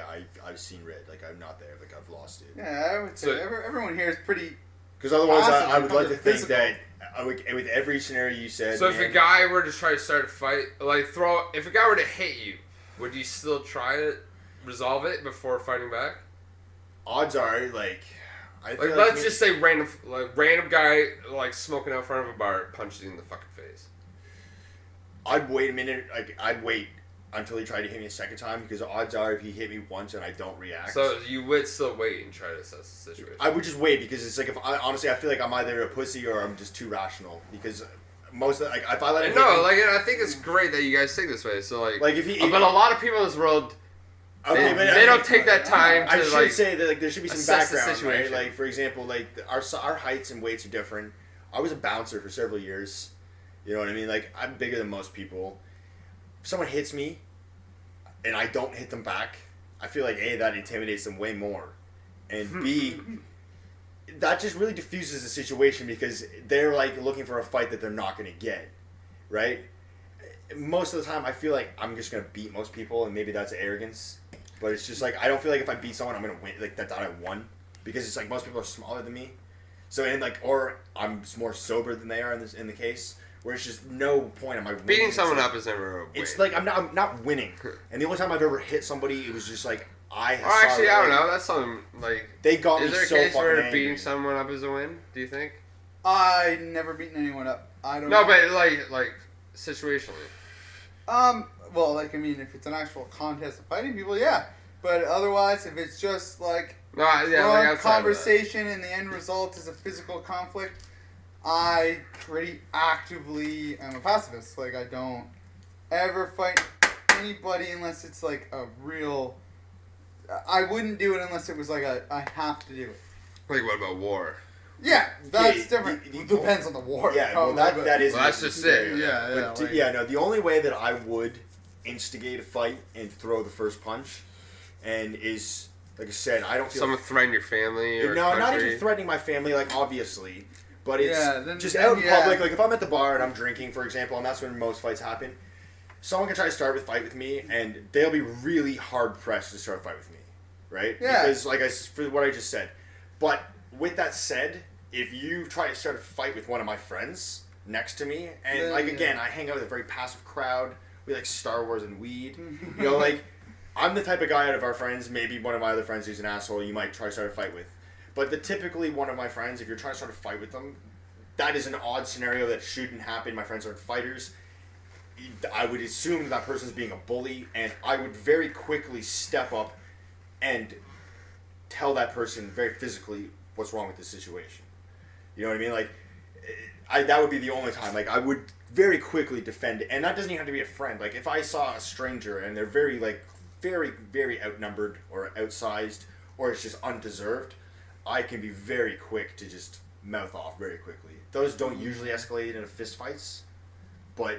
I've seen red. Like, I'm not there. Like, I've lost it. Yeah, I would say everyone here is pretty... Because otherwise, I would like to think that with every scenario you said... So if a guy were to try to start a fight, like, if a guy were to hit you, would you still try to resolve it before fighting back? Odds are, like... let's just say random guy, like, smoking out in front of a bar, punches you in the fucking face. I'd wait a minute. Like, I'd wait until he tried to hit me a second time, because odds are if he hit me once and I don't react... So you would still wait and try to assess the situation? I would just wait, because it's like, honestly, I feel like I'm either a pussy or I'm just too rational, because most of, like, if I let him hit me... like, I think it's great that you guys think this way, so, like if he... But a lot of people in this world... Okay, they don't take that time to, I should say that, like, there should be some background, right? Like, for example, like, our heights and weights are different. I was a bouncer for several years. You know what I mean? Like, I'm bigger than most people. If someone hits me and I don't hit them back, I feel like, A, that intimidates them way more. And B, that just really diffuses the situation, because they're, like, looking for a fight that they're not going to get, right? Most of the time, I feel like I'm just going to beat most people, and maybe that's arrogance. But it's just like, I don't feel like if I beat someone, I'm going to win, like, that I won. Because it's like, most people are smaller than me. So, and like, or I'm more sober than they are in the case. Where it's just no point am I winning. Beating someone up is never a win. It's like, I'm not winning. And the only time I've ever hit somebody, it was just like, I don't know. That's something, like... They got me so fucking angry. Is there a case where beating someone up is a win, do you think? I never beaten anyone up. I don't know. No, but like, situationally. Well, like, I mean, if it's an actual contest of fighting people, yeah. But otherwise, if it's just, like, conversation and the end result is a physical conflict, I pretty actively am a pacifist. Like, I don't ever fight anybody unless it's, like, a real... I wouldn't do it unless it was, like, I have to do it. Like, what about war? Yeah, that's different. It depends on the war. Yeah, well, that is... Well, that's just it. Yeah, no, the only way that I would instigate a fight and throw the first punch, and is, like I said, I don't feel... Someone threaten your family or No, country. not even threatening my family, like, obviously, but it's just out in public. Like, if I'm at the bar and I'm drinking, for example, and that's when most fights happen, someone can try to start a fight with me, and they'll be really hard-pressed to start a fight with me, right? Yeah. Because, like, for what I just said. But with that said, if you try to start a fight with one of my friends next to me, and, again, I hang out with a very passive crowd. We like Star Wars and weed. You know, like, I'm the type of guy out of our friends, maybe one of my other friends who's an asshole, you might try to start a fight with. But typically one of my friends, if you're trying to start a fight with them, that is an odd scenario that shouldn't happen. My friends aren't fighters. I would assume that person's being a bully, and I would very quickly step up and tell that person very physically what's wrong with this situation. You know what I mean? Like, that would be the only time. Like, I would very quickly defend it. And that doesn't even have to be a friend. Like, if I saw a stranger and they're very, very outnumbered or outsized, or it's just undeserved, I can be very quick to just mouth off very quickly. Those don't usually escalate into fist fights, but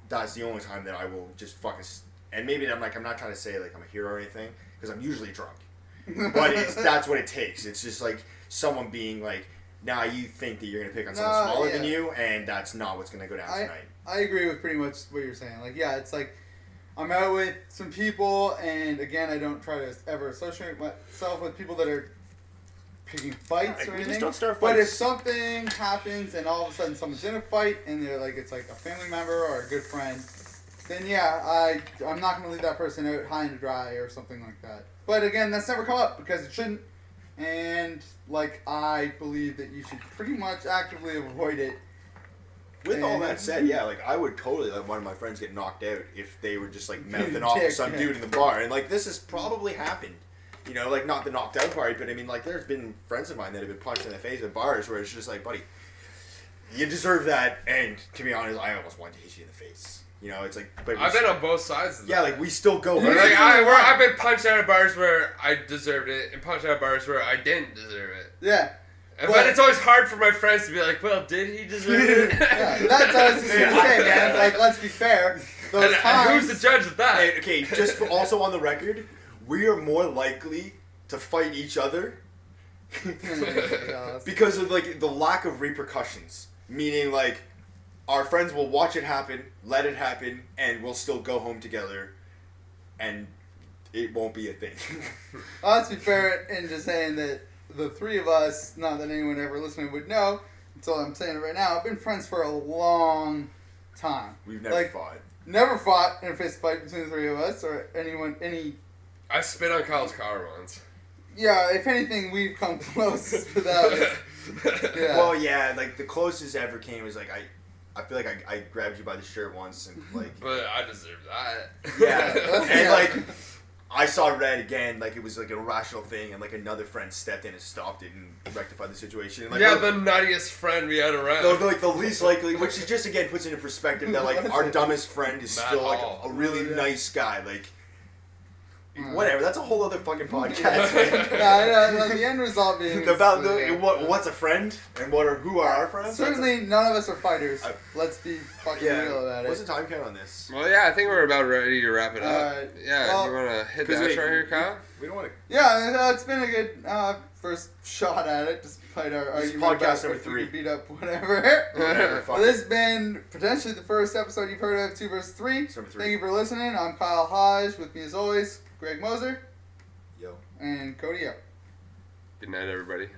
that's the only time that I will just fucking... And maybe I'm not trying to say, like, I'm a hero or anything, because I'm usually drunk. But that's what it takes. It's just, like, someone being like, nah, you think that you're going to pick on someone smaller than you, and that's not what's going to go down tonight. I agree with pretty much what you're saying. Like, yeah, it's like, I'm out with some people, and again, I don't try to ever associate myself with people that are picking fights or anything. Just don't start fights. But if something happens, and all of a sudden someone's in a fight, and they're like, it's like a family member or a good friend, then yeah, I'm not going to leave that person out high and dry or something like that. But again, that's never come up, because it shouldn't. And, like, I believe that you should pretty much actively avoid it. With all that said, yeah, like, I would totally let one of my friends get knocked out if they were just, like, mouthing off to some dude in the bar. And, like, this has probably happened. You know, like, not the knocked out part, but, I mean, like, there's been friends of mine that have been punched in the face at bars where it's just like, buddy, you deserve that. And, to be honest, I almost wanted to hit you in the face. You know, it's like. But I've been on both sides of that. Yeah, like we still go. I've been punched out of bars where I deserved it, and punched out of bars where I didn't deserve it. Yeah. But it's always hard for my friends to be like, well, did he deserve it? Yeah, that's what I was just going to say, man. Like, let's be fair. Those times... Who's the judge of that? And, okay, just for also on the record, we are more likely to fight each other because of, like, the lack of repercussions. Meaning, like, our friends will watch it happen, let it happen, and we'll still go home together, and it won't be a thing. Well, let's be fair in just saying that the three of us, not that anyone ever listening would know, until I'm saying it right now, have been friends for a long time. We've never fought. Never fought in a fist fight between the three of us or any... I spit on Kyle's car once. Yeah, if anything, we've come close without it. Yeah. Well, yeah, like the closest ever came was like I feel like I grabbed you by the shirt once and like. But I deserve that. Yeah, and like I saw red again, like it was like an irrational thing, and like another friend stepped in and stopped it and rectified the situation. And, like, yeah, the nuttiest friend we had around. Like the least likely, which is just again puts into perspective that like our dumbest friend is still like a really nice guy, like. Whatever, that's a whole other fucking podcast. Yeah, the end result being about what's a friend and who are our friends. Certainly, none of us are fighters. Let's be fucking real about it. What's the time count on this? Well, yeah, I think we're about ready to wrap it up. Yeah, well, you want to hit that right here, Kyle? We don't want to. Yeah, it's been a good first shot at it. Despite our argument podcast about number if 3. we beat up whatever. Well, this has been potentially the first episode you've heard of 2 vs 3. Thank you for listening. I'm Kyle Hodge. With me as always, Greg Moser. Yo. And Cody. Yo. Good night, everybody.